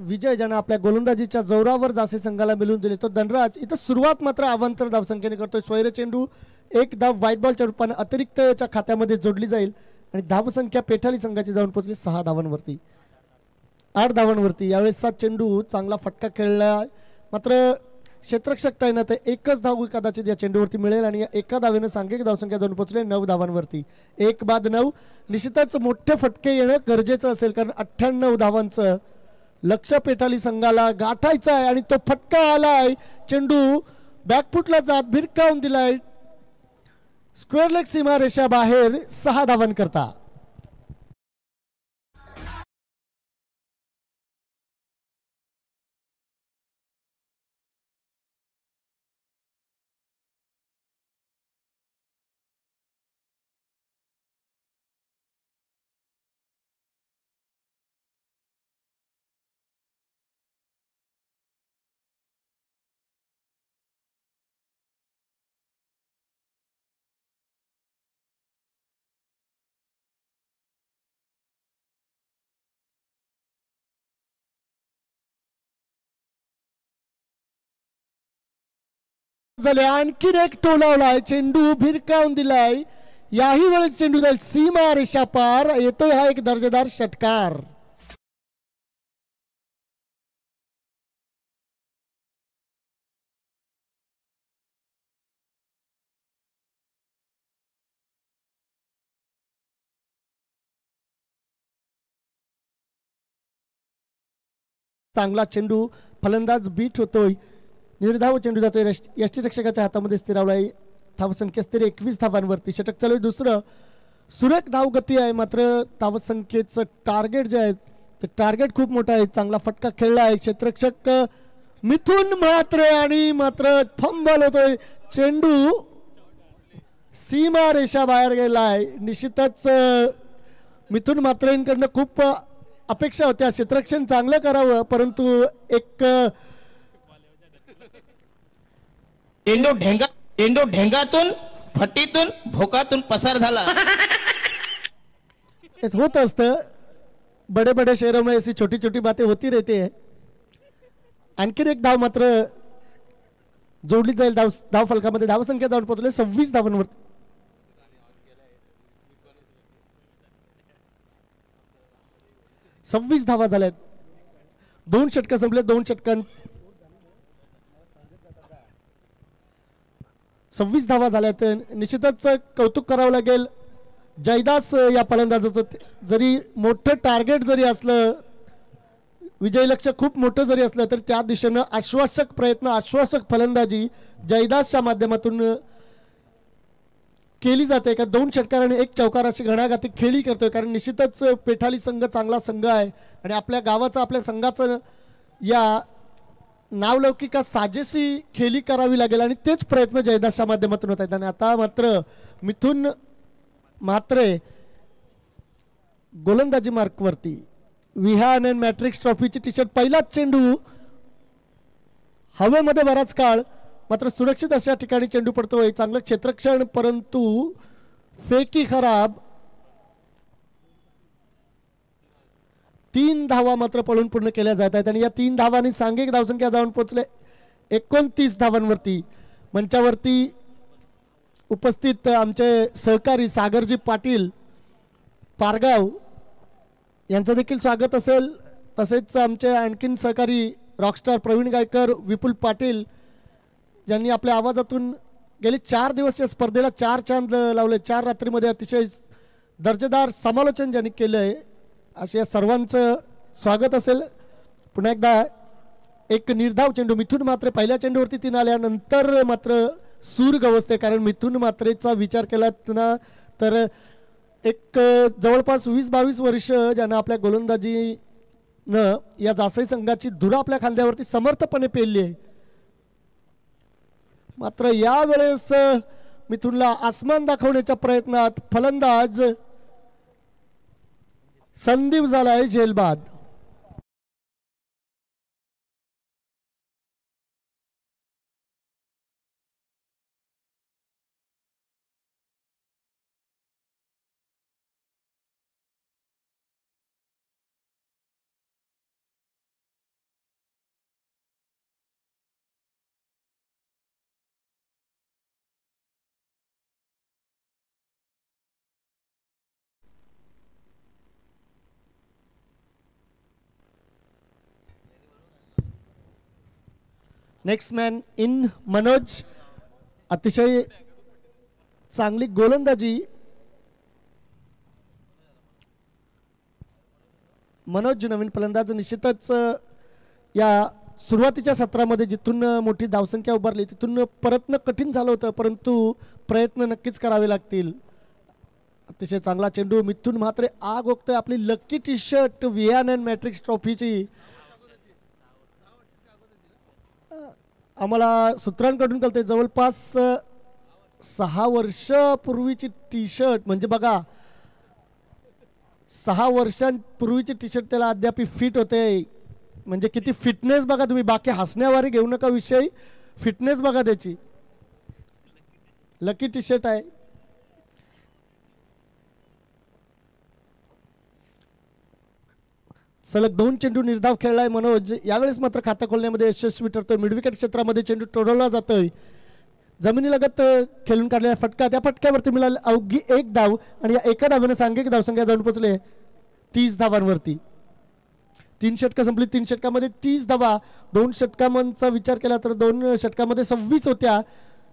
Speaker 3: विजय ज्यांना आपल्या गोलंदाजीच्या जोरावर जासे संघाला मिळवून दिले. तो धनराज इथं सुरुवात मात्र अवांतर धावसंख्येने करतोय. स्वैर चेंडू एक धाव व्हाईट बॉलच्या रूपाने अतिरिक्तच्या खात्यामध्ये जोडली जाईल आणि धावसंख्या पेठाली संघाची जाऊन पोहोचली 6 धावांवरती 8 धावांवरती. यावेळेस 7 चेंडू चांगला फटका खेळला मात्र क्षेत्ररक्षक तैनात आहे. एकच धाव कदाचित या चेंडूवरती मिळेल आणि एका धावेनं सांघिक धावसंख्या जाऊन पोहोचले 9 धावांवरती. 1 बाद 9. निश्चितच मोठे फटके येणं गरजेचं असेल कारण 98 धावांचं लक्ष पेठाली संघाला गाठायचं आहे आणि तो फटका आलाय. चेंडू बॅकफुटला जात भिरकावून दिलाय स्क्वेअर लेग सीमा रेषा बाहेर 6 धावांकरता. झाले आणखीन एक टोलावलाय. चेंडू भिरकावून दिलाय. याही वेळेस चेंडू जाईल सीमा रेषा पार. येतोय हा एक दर्जेदार षटकार. चांगला चेंडू फलंदाज बीट होतोय. निर्धाव चेंडू जातोय यष्टीरक्षकाच्या हातामध्ये स्थिरावलाय. धावसंख्या स्थिर 21 धावांवरती. षटक चालू आहे दुसरं. सुरेख धावगती आहे मात्र धावसंख्येचं टार्गेट जे आहे ते टार्गेट खूप मोठं आहे. चांगला फटका खेळला आहे क्षेत्ररक्षक मिथून म्हात्रे आणि मात्र फंबल होतोय. चेंडू सीमा रेषा बाहेर गेलाय. निश्चितच मिथून म्हात्रेंकडनं खूप अपेक्षा होत्या क्षेत्ररक्षण चांगलं करावं परंतु एक
Speaker 4: चेंडू ढेंगातून फटीतून भोकातून पसार झाला.
Speaker 3: होत असतं. बड़े बड़े शहरों में ऐसी छोटी छोटी बातें होती रहती है. आणखीन एक धाव मात्र जोडली जाईल. धाव फलकामध्ये धावसंख्या जाऊन पोहोचले 26 धावांवर. 26 धावा झाल्यात. 2 षटकं संपले. 2 षटकांत 26 धावा झाल्यात. निश्चितच कौतुक करावं लागेल जयदास या फलंदाजाचं. जरी मोठं टार्गेट जरी असलं, विजय लक्ष्य खूप मोठं जरी असलं तरी त्या दिशेनं आश्वासक प्रयत्न, आश्वासक फलंदाजी जयदासच्या माध्यमातून केली जाते. का 2 षटकार आणि 1 चौकार अशी घणाघाती खेळी करतोय. कारण निश्चितच पेठाली संघ चांगला संघ आहे आणि आपल्या गावाचं, आपल्या संघाचं या नावलौकिका साजेशी खेळी करावी लागेल आणि तेच प्रयत्न जयदासच्या माध्यमातून होत आहेत. आणि आता मात्र मिथुन म्हात्रे गोलंदाजी मार्कवरती. विहान अँड मॅट्रिक्स ट्रॉफीची टी शर्ट. पहिलाच चेंडू हवेमध्ये बराच काळ, मात्र सुरक्षित अशा ठिकाणी चेंडू पडतोय. चांगलं क्षेत्ररक्षण, परंतु फेकी खराब. 3 धावा मात्र पळून पूर्ण केल्या जात आहेत आणि या 3 धावांनी सांघिक धावसंख्या जाऊन पोहोचले 29 धावांवरती. मंचावरती उपस्थित आमचे सहकारी सागरजी पाटील पारगाव यांचं देखील स्वागत असेल. तसेच आमचे आणखीन सहकारी रॉकस्टार प्रवीण गायकर, विपुल पाटील ज्यांनी आपल्या आवाजातून गेली 4 दिवस या स्पर्धेला 4 चांद लावले. 4 रात्रीमध्ये अतिशय दर्जेदार समालोचन ज्यांनी केलं आहे, असे या सर्वांचं स्वागत असेल. पुन्हा एकदा एक निर्धाव चेंडू. मिथुन म्हात्रे पहिल्या चेंडूवरती 3 आल्यानंतर मात्र सूर गवसते. कारण मिथुन म्हात्रेचा विचार केला ना तर एक जवळपास 20-22 वर्ष ज्यांना आपल्या गोलंदाजीनं या जासई संघाची धुरा आपल्या खांद्यावरती समर्थपणे पेलली आहे. मात्र यावेळेस मिथुनला आसमान दाखवण्याच्या प्रयत्नात फलंदाज संदीप झालाय झेलबाद. Next man in Manoj. अतिशय चांगली गोलंदाजी. मनोज नवीन फलंदाज. निश्चितच या सुरुवातीच्या सत्रामध्ये जिथून मोठी धावसंख्या उभारली तिथून परतणं कठीण झालं होतं, परंतु प्रयत्न नक्कीच करावे लागतील. अतिशय चांगला चेंडू. मिथुन म्हात्रे आग ओकतोय. आपली lucky T shirt Vihaan and Matrix ट्रॉफीची आम्हाला सूत्रांकडून कळते जवळपास 6 वर्षापूर्वीची टी शर्ट. म्हणजे बघा 6 वर्षांपूर्वीची टी शर्ट त्याला अद्याप फिट होते. म्हणजे किती फिटनेस बघा तुम्ही. बाकी हसण्यावारी घेऊ नका विषय, फिटनेस बघा त्याची. लकी टी शर्ट आहे. सलग 2 चेंडू निर्धाव खेळलाय मनोज. यावेळेस मात्र खातं खोलण्यामध्ये यशस्वी ठरतोय. मिडविकेट क्षेत्रामध्ये चेंडू टोडवला जातोय. जमिनीलगत खेळून काढलेला फटका. त्या फटक्यावरती मिळाली अवघी 1 धाव आणि या एका धावेने सांघिक धावसंख्या जाऊन पोहोचले 30 धावांवरती. 3 षटकं संपली. 3 षटकामध्ये 30 धावा. 2 षटकांचा विचार केला तर 2 षटकामध्ये 26 होत्या.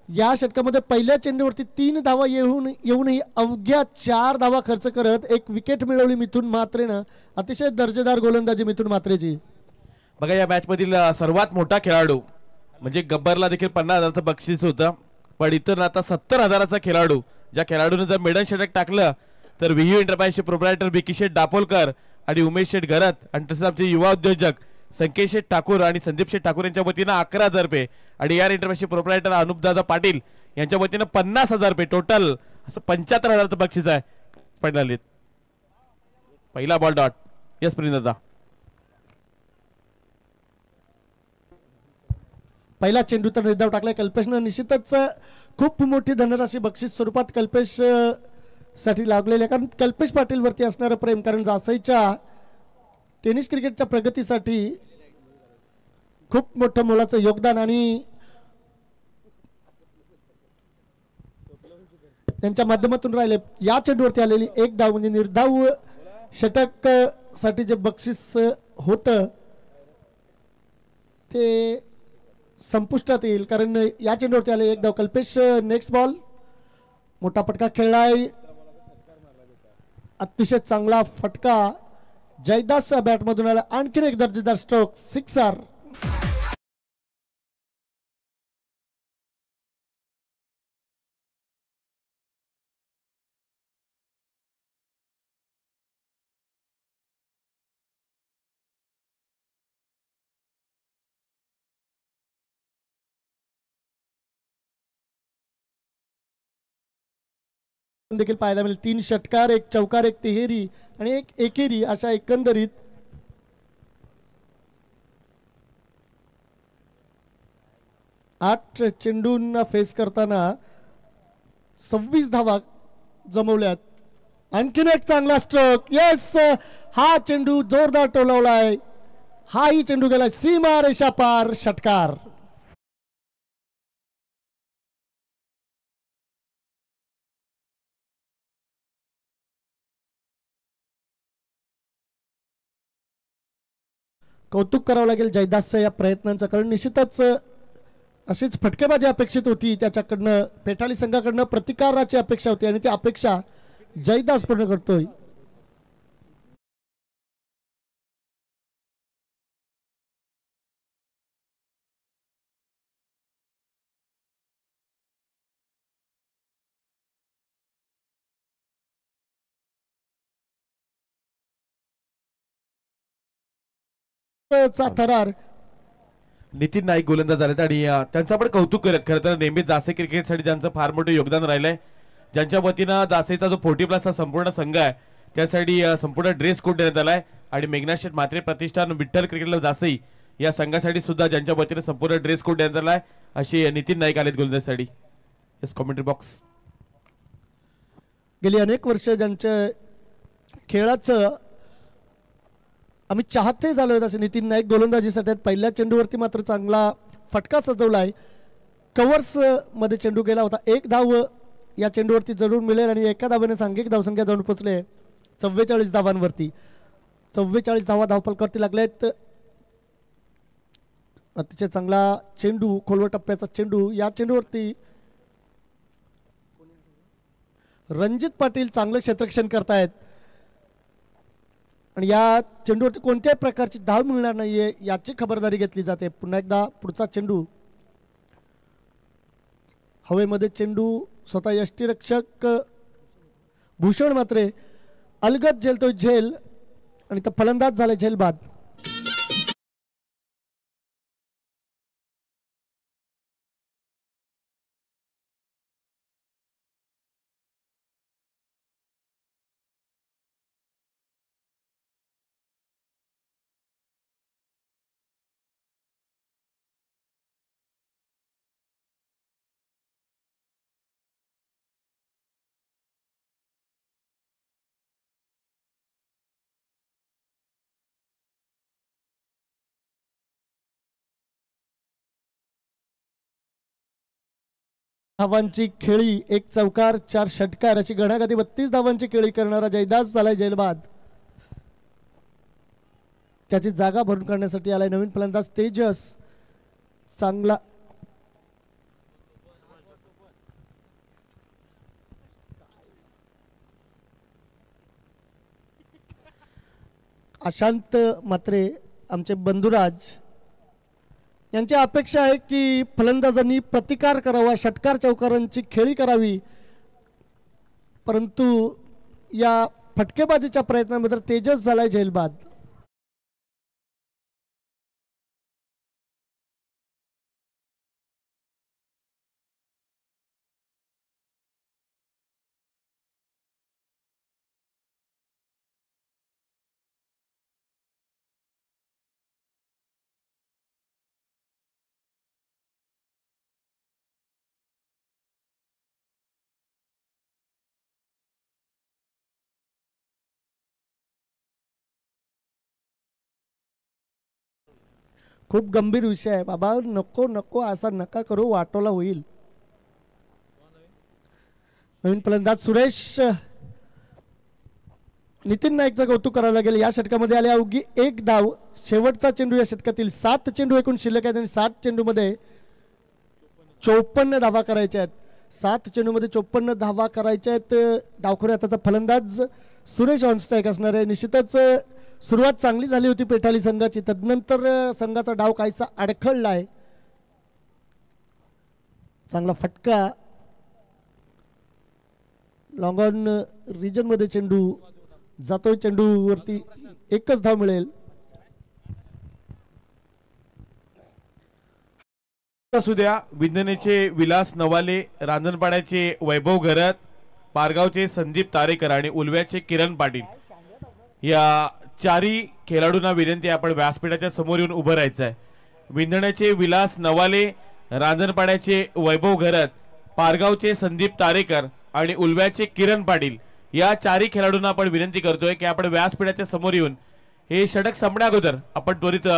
Speaker 3: या षटकामध्ये पहिल्या चेंडूवरती 3 धावा येऊनही अवघ्या 4 धावा खर्च करत 1 विकेट मिळवली मिथुन म्हात्रेनं. अतिशय दर्जेदार गोलंदाजी मिथुन म्हात्रेची.
Speaker 1: बघा या मॅच मधील सर्वात मोठा खेळाडू म्हणजे गब्बरला देखील 50,000चं बक्षीस होतं, पण इतर आता 70,000चा खेळाडू, ज्या खेळाडूने जर मेडन षटक टाकलं तर व्हीयू एंटरप्राइजचे प्रोप्रायटर बिकी शेठ दापोलकर आणि उमेश शेठ घरत आणि तसेच आमचे युवा उद्योजक संकेश शेठ ठाकूर आणि संदीप शेठ ठाकूर यांच्या वतीनं 11,000 रुपये आणि यार एंटरप्राइजचे प्रोप्रायटर अनुपदादा पाटील यांच्या वतीनं 50,000 रुपये, टोटल असं 75,000चं बक्षीस आहे पडलेले. पहिला बॉल डॉट. यस प्रिंदादा.
Speaker 3: पहिला चेंडू तर निर्धाव टाकलाय कल्पेशनं. निश्चितच खूप मोठी धनराशी बक्षीस स्वरूपात कल्पेश साठी लागलेली आहे. कारण कल्पेश पाटील वरती असणारं प्रेम, कारण जासईच्या टेनिस क्रिकेटच्या प्रगतीसाठी खूप मोठं मोलाचं योगदान आणि त्यांच्या माध्यमातून राहिले. या चेंडूवरती आलेली एक धाव म्हणजे निर्धाव षटक साठी जे बक्षीस होतं ते संपुष्टात येईल, कारण या चेंडूवरती आले एक धाव. कल्पेश नेक्स्ट बॉल, मोठा फटका खेळलाय, अतिशय चांगला फटका जयदास बॅटमधून आला. आणखीन एक दर्जेदार स्ट्रोक, सिक्सर. देखील पाहायला मिळेल. 3 षटकार, 1 चौकार, 1 तिहेरी आणि 1 एकेरी अशा एकंदरीत 8 चेंडूंना फेस करताना 26 धावा जमवल्यात. आणखीन एक चांगला स्ट्रोक, येस, हा चेंडू जोरदार टोलवलाय, हाही चेंडू गेलाय सीमा रेषा पार, षटकार. कौतुक करावं लागेल जयदासच्या या प्रयत्नांचं, कारण निश्चितच अशीच फटकेबाजी अपेक्षित होती त्याच्याकडनं. पेठाली संघाकडनं प्रतिकाराची अपेक्षा होती आणि ती अपेक्षा जयदास पूर्ण करतोय. थरार
Speaker 1: नितीन नाईक गोलंदाज झालेत आणि त्यांचं आपण कौतुक करत. खरं तर नेहमीच जासे क्रिकेटसाठी ज्यांचं फार मोठं योगदान राहिलंय, ज्यांच्या वतीनं जासेचा जो 40+ संपूर्ण संघ आहे त्यासाठी संपूर्ण ड्रेस कोड देण्यात आलाय. आणि मेघनाथ शेठ म्हात्रे प्रतिष्ठान विठ्ठल क्रिकेट क्लब जासई या संघासाठी सुद्धा ज्यांच्या वतीनं संपूर्ण ड्रेस कोड देण्यात आलाय अशी नितीन नाईक आलेत गोलंदाजसाठी. Yes, commentary box.
Speaker 3: गेली अनेक वर्ष ज्यांच्या खेळाचं आम्ही चाहते झालो आहेत असे नितीन नाईक गोलंदाजीसाठी. पहिल्या चेंडूवरती मात्र चांगला फटका सजवलाय. कव्हर्स मध्ये चेंडू गेला होता. 1 धाव या चेंडूवरती जरूर मिळेल आणि एका धावेने सांघिक धावसंख्या जाऊन पोहोचले 44 धावांवरती. 44 धावा धावफलकावरती लागलेत. अतिशय चांगला चेंडू, खोलवर टप्प्याचा चेंडू. या चेंडूवरती रणजित पाटील चांगलं क्षेत्ररक्षण करतायत आणि या चेंडूवरती कोणत्याही प्रकारची धाव मिळणार नाहीये याची खबरदारी घेतली जाते. पुन्हा एकदा पुढचा चेंडू हवेमध्ये, चेंडू स्वतः यष्टीरक्षक भूषण मात्रे अलगद झेलतोय झेल आणि तो फलंदाज झालाय झेल बाद. धावांची खेळी, 1 चौकार, 4 षटकार अशी घणाघाती 32 धावांची खेळी करणारा जयदास झालाय जेलबाद. त्याची जागा भरून काढण्यासाठी आलाय नवीन फलंदाज तेजस. चांगला अशांत मात्रे आमचे बंधुराज यांची अपेक्षा आहे की फलंदाजांनी प्रतिकार करावा, षटकार चौकारांची खेळी करावी, परंतु या फटकेबाजीच्या प्रयत्नामध्ये तेजस झालाय झेलबाद. खूप गंभीर विषय आहे बाबा, नको नको असा नका करू, वाटोला होईल. नवीन फलंदाज सुरेश नितीन नाईकचं कौतुक करावं लागेल. या षटकामध्ये आले अवघी एक धाव. शेवटचा चेंडू या षटकातील. 7 चेंडू एकूण शिल्लक आहेत आणि 7 चेंडूमध्ये 54 धावा करायच्या आहेत. 7 चेंडूमध्ये 54 धावा करायच्या आहेत. डावखोरे हाताचा फलंदाज सुरेश ऑनस्ट्राईक असणार आहे. निश्चितच सुरुवात चांगली झाली होती पेठाली संघाची, तदनंतर संघाचा डाव काहीसा अडखळला आहे. चांगला फटका लॉंग ऑन रिजन मध्ये चेंडू जातोय. चेंडू वरती एकच धाव मिळेल.
Speaker 1: असू द्या. विंधनेचे विलास नवाले, रांजणपाड्याचे वैभव घरत, पारगावचे संदीप तारेकर आणि उलव्याचे किरण पाटील, या चारी खेळाडूंना विनंती आहे आपण व्यासपीठाच्या समोर येऊन उभं राहायचं आहे. विंधण्याचे विलास नवाले, रांजणपाड्याचे वैभव घरत, पारगावचे संदीप तारेकर आणि उलव्याचे किरण पाटील, या चारी खेळाडूंना आपण विनंती करतोय की आपण व्यासपीठाच्या समोर येऊन हे षटक संपण्या अगोदर आपण त्वरित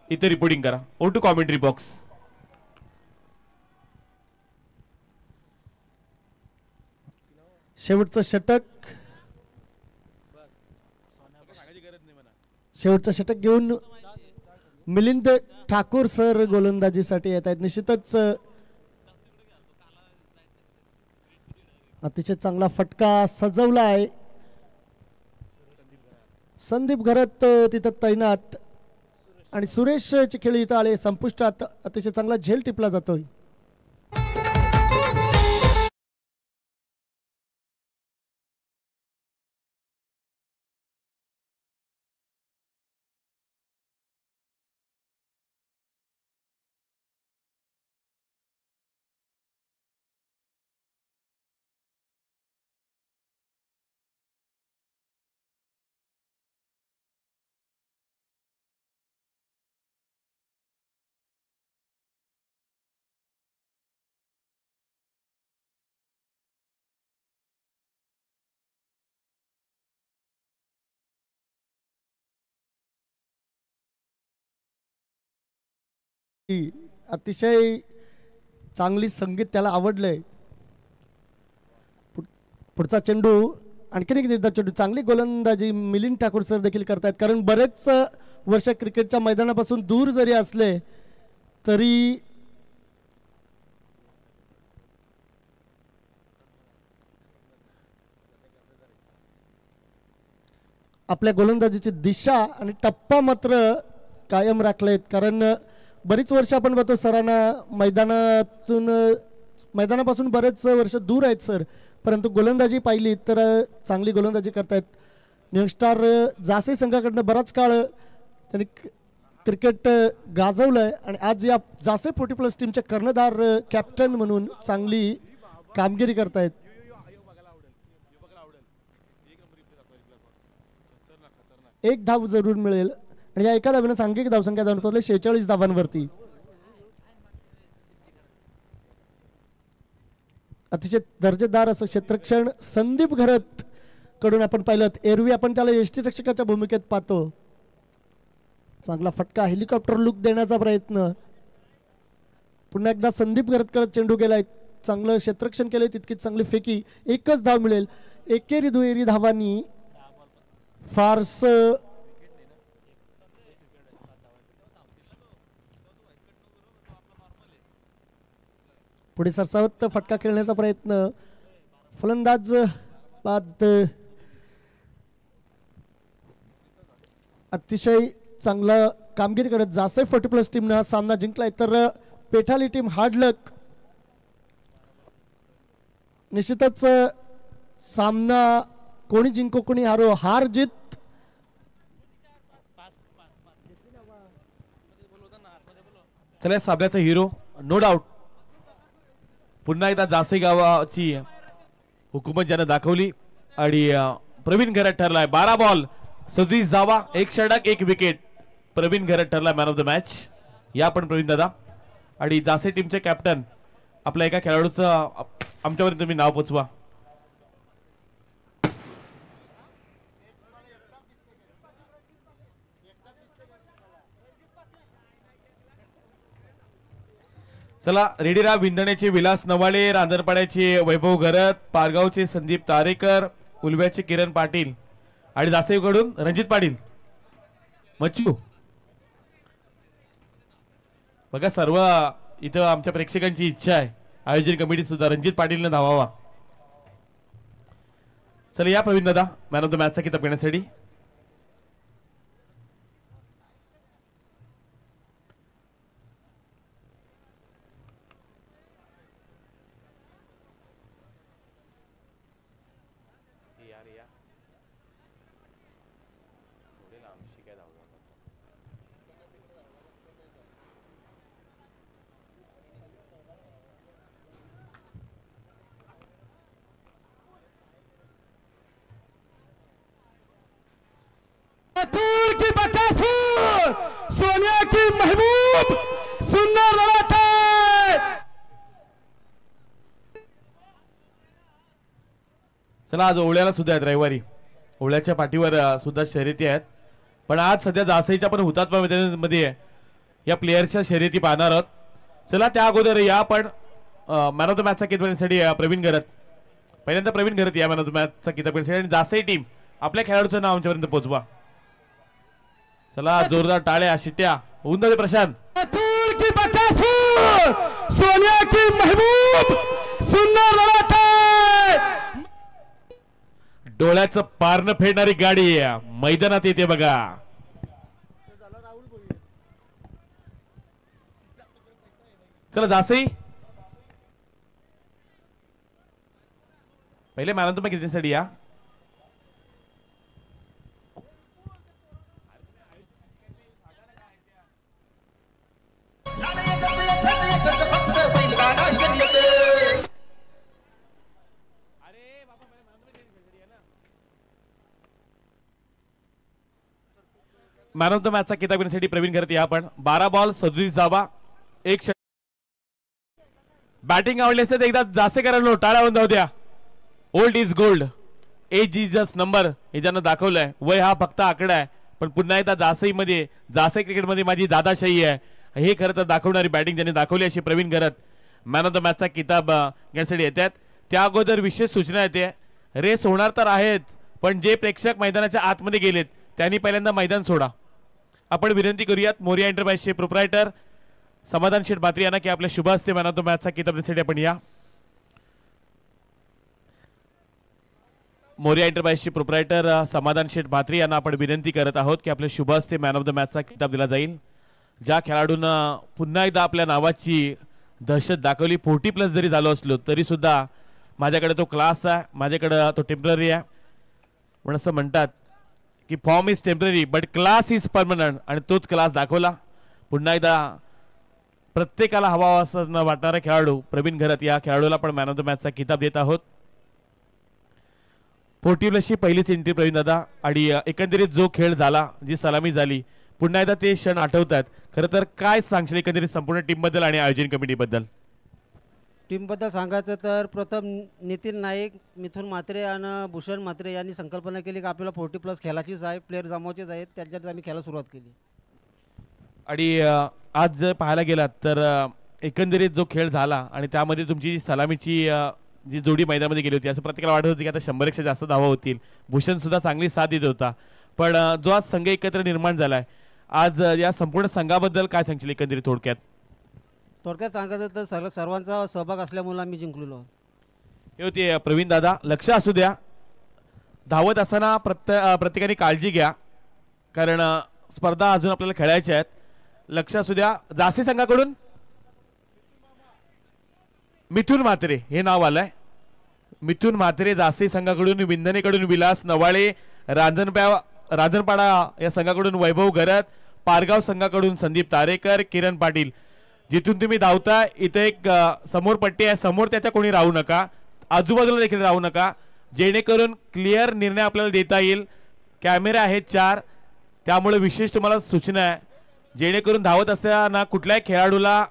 Speaker 1: इथे रिपोर्टिंग करा. Oh to commentary box.
Speaker 3: शेवटचं षटक घेऊन मिलिंद ठाकूर सर गोलंदाजीसाठी येत आहेत. निश्चितच अतिशय चांगला फटका सजवला आहे. संदीप घरत तिथं तैनात आणि सुरेशची खेळी इथं आले संपुष्टात. अतिशय चांगला झेल टिपला जातोय. अतिशय चांगली संगीत त्याला आवडलंय. पुढचा चेंडू आणखीन एक निर्धार चेंडू. चांगली गोलंदाजी मिलिंद ठाकूर सर देखील करतायत, कारण बरेच वर्ष क्रिकेटच्या मैदानापासून दूर जरी असले तरी आपल्या गोलंदाजीची दिशा आणि टप्पा मात्र कायम राखलेत. कारण बरीच वर्ष आपण बघतो सरांना मैदानापासून बरेच वर्ष दूर आहेत सर, परंतु गोलंदाजी पाहिली तर चांगली गोलंदाजी करतायत. यंगस्टार जासे संघाकडनं बराच काळ त्यांनी क्रिकेट गाजवलंय आणि आज या जासे 40+ टीमचे कर्णधार कॅप्टन म्हणून चांगली कामगिरी करतायत. एक धाव जरूर मिळेल आणि या एका धावेनं सांघिक धावसंख्या जाऊन पोहोचले 46 धावांवरती. अतिशय दर्जेदार असं क्षेत्ररक्षण संदीप घरत कडून आपण पाहिलं. एरवी आपण त्याला यष्टीरक्षकाच्या भूमिकेत पाहतो. चांगला फटका, हेलिकॉप्टर लुक देण्याचा प्रयत्न. पुन्हा एकदा संदीप घरत करत चेंडू गेलाय. चांगलं क्षेत्ररक्षण केलंय, तितकीच चांगली फेकी. एकच धाव मिळेल. एकेरी दुहेरी धावांनी फारस पुढे सरसावत फटका खेळण्याचा प्रयत्न. फलंदाज बाद. अतिशय चांगलं कामगिरी करत जासे 40+ टीमनं हा सामना जिंकलाय, तर पेठाली टीम हार्ड लक. निश्चितच सामना कोणी जिंको कोणी हारो, हार जीत
Speaker 1: चला सामन्याचा हिरो नो डाऊट पुन्हा एकदा जासे गावाची हुकूमत ज्यानं दाखवली आणि प्रवीण घरत ठरलाय. 12 बॉल 37 धावा, 1 षटक 1 विकेट. प्रवीण घरत ठरला मॅन ऑफ द मॅच. या पण प्रवीण दादा आणि जासे टीमचे कॅप्टन आपल्या एका खेळाडूचं आमच्यापर्यंत तुम्ही नाव पोचवा. चला रेडी राहा. विंधण्याचे विलास नवाळे, रांजणपाड्याचे वैभव घरत, पारगावचे संदीप तारेकर, उलव्याचे किरण पाटील आणि दासेकडून रणजित पाटील. मच्छू बघा, सर्व इथं आमच्या प्रेक्षकांची इच्छा आहे, आयोजन कमिटी सुद्धा रणजित पाटीलने धावावा. चला या प्रवीण दादा मॅन ऑफ द मॅचचा किताब घेण्यासाठी.
Speaker 5: की बकासूर, सोनिया की महबूब, सुंदर लढत आहे.
Speaker 1: चला आज ओवळ्याला सुद्धा आहेत, रविवारी ओवळ्याच्या पाठीवर सुद्धा शर्यती आहेत. पण आज सध्या जासईच्या पण हुतात्मा मैदानामध्ये या प्लेयरच्या शर्यती पाहणार आहोत. चला त्या अगोदर या आपण मॅन ऑफ द मॅचचा किताब घेण्यासाठी प्रवीण घरत, पहिल्यांदा प्रवीण घरत या मॅन ऑफ द मॅचचा किताब घेण्यासाठी. आणि जासई टीम आपल्या खेळाडूचं नाव आमच्यापर्यंत पोहोचवा. चला जोरदार टाळ्या शिट्या होऊन जाते. प्रशांत
Speaker 5: की बकासूर, सोनिया की महबूब, सुंदर लढत आहे.
Speaker 1: डोळ्याचं पारणं फेडणारी गाडी मैदानात येते बघा. चला जासई पहिले मॅन ऑफ द मॅच घेण्यासाठी या. मॅन ऑफ द मॅचचा किताब घेण्यासाठी प्रवीण घरत या आपण. 12 बॉल 37 धावा, 1 बॅटिंग आवडली असेल तर एकदा जासेकरांनो टाळ्या होऊन जाऊ द्या. Old is gold, age is just number हे ज्यांना दाखवलंय. वय हा फक्त आकडा आहे, पण पुन्हा एकदा जासईमध्ये, जासई क्रिकेटमध्ये माझी दादाशाही आहे हे खरं तर दाखवणारी बॅटिंग ज्यांनी दाखवली अशी प्रवीण घरत मॅन ऑफ द मॅचचा किताब घेण्यासाठी येतात. त्या अगोदर विशेष सूचना येते. रेस होणार तर आहेत, पण जे प्रेक्षक मैदानाच्या आतमध्ये गेलेत त्यांनी पहिल्यांदा मैदान सोडा. आपण विनंती करूयात मोरिया एंटरप्राइजचे प्रोप्रायटर समाधान शेठ भात्री यांना की आपल्या शुभ हस्ते मॅन ऑफ द मॅचचा किताब घेण्यासाठी आपण या. मोरिया एंटरप्राइजचे प्रोप्रायटर समाधान शेठ भात्री यांना आपण विनंती करत आहोत की आपल्या शुभ हस्ते मॅन ऑफ द मॅचचा किताब दिला जाईल. ज्या खेळाडूंना पुन्हा एकदा आपल्या नावाची दहशत दाखवली, 40+ जरी झालो असलो तरी सुद्धा माझ्याकडे तो क्लास आहे, माझ्याकडे तो टेम्पररी आहे. पण असं म्हणतात की form is temporary but class is permanent, आणि तोच क्लास दाखवला. पुन्हा एकदा प्रत्येकाला हवा असं वाटणारा खेळाडू प्रवीण घरत या खेळाडूला पण मॅन ऑफ द मॅचचा किताब देत आहोत. 40+ पहिलीच एंट्री प्रवीण दादा. आणि एकंदरीत जो खेळ झाला, जी सलामी झाली, पुन्हा एकदा ते क्षण आठवतात. खरं तर काय सांगशील एकंदरीत संपूर्ण टीम बद्दल आणि आयोजन कमिटी बद्दल?
Speaker 6: टीमबद्दल सांगायचं तर प्रथम नितीन नाईक, मिथुन म्हात्रे आणि भूषण म्हात्रे यांनी संकल्पना केली की आपल्याला 40+ खेळाचीच आहे, प्लेयर जमवायचेच आहेत. त्याच्यात आम्ही खेळायला सुरुवात केली.
Speaker 1: आणि आज जर पाहायला गेलात तर एकंदरीत जो खेळ झाला आणि त्यामध्ये तुमची सलामीची जी जोडी मैदानामध्ये गेली होती, असं प्रत्येकाला वाटत होती की आता 100पेक्षा जास्त धावा होतील. भूषण सुद्धा चांगली साथ देत होता. पण जो आज संघ एकत्र निर्माण झालाय, आज या संपूर्ण संघाबद्दल काय सांगशील एकंदरीत थोडक्यात?
Speaker 6: थोडक्यात सांगायचं तर सर्वांचा सहभाग असल्यामुळे आम्ही जिंकलेलो आहोत.
Speaker 1: हे होते प्रवीण दादा. लक्ष असू द्या, धावत असताना प्रत्येकाने काळजी घ्या, कारण स्पर्धा अजून आपल्याला खेळायच्या आहेत. लक्ष असू द्या. जासी संघाकडून मिथुन म्हात्रे हे नाव आलंय. मिथुन म्हात्रे जासी संघाकडून, विंधनेकडून विलास नवाळे, रांजणपाडा या संघाकडून वैभव घरत, पारगाव संघाकडून संदीप तारेकर, किरण पाटील. जिथून तुम्ही धावता इथे एक समोर पट्टी आहे, समोर त्याच्या कोणी राहू नका, आजूबाजूला देखील राहू नका, जेणेकरून क्लिअर निर्णय आपल्याला देता येईल. कॅमेरे आहेत 4, त्यामुळे विशेष तुम्हाला सूचना आहे, जेणेकरून धावत असताना कुठल्याही खेळाडूला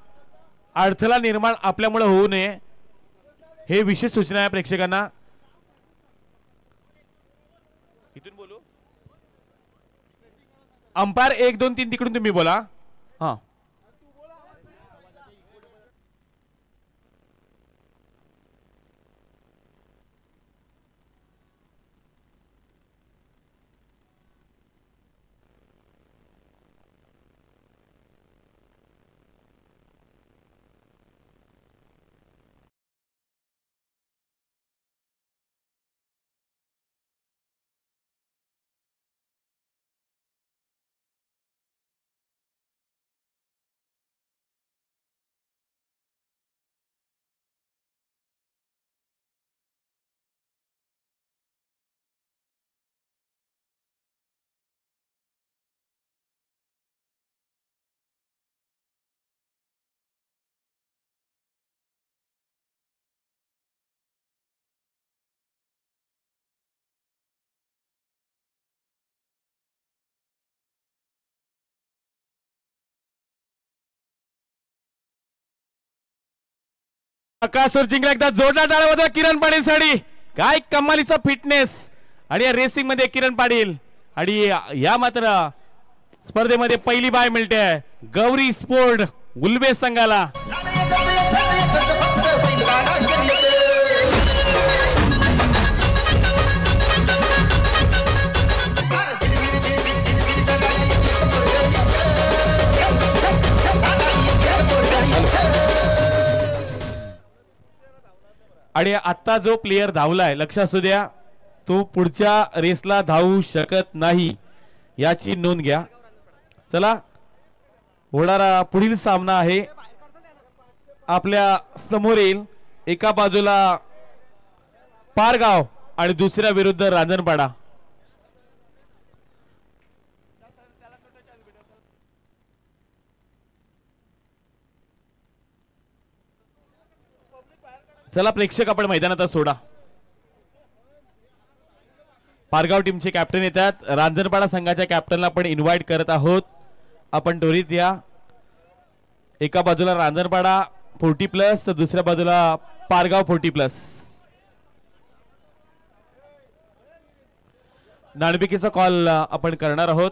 Speaker 1: अडथळा निर्माण आपल्यामुळे होऊ नये, हे विशेष सूचना आहे प्रेक्षकांना. इथून बोलू अंपायर 1 2 3 तिकडून तुम्ही बोला. हा बकासूर जिंकला एकदा जोरदार टाळ्या वाजवा किरण पाटील साठी. काय कमालीचा फिटनेस आणि या रेसिंग मध्ये किरण पाटील आणि या मात्र स्पर्धेमध्ये पहिली बाय मिळते गौरी स्पोर्ट उल्बे संघाला. आणि आता जो प्लेयर धावलाय लक्ष असू द्या तो पुढच्या रेसला धावू शकत नाही याची नोंद घ्या. चला होणारा पुढील सामना आहे आपल्या समोरील एका बाजूला पारगाव आणि दुसऱ्या विरुद्ध रांजणपाडा. चला प्रेक्षक आपण मैदानात सोडा. पारगाव टीमचे कॅप्टन येतात. रांजणपाडा संघाच्या कॅप्टनला आपण इन्व्हाइट करत आहोत. आपण त्वरित या. एका बाजूला रांजणपाडा 40+ तर दुसऱ्या बाजूला पारगाव 40+. नाणेफेकीचा कॉल आपण करणार आहोत.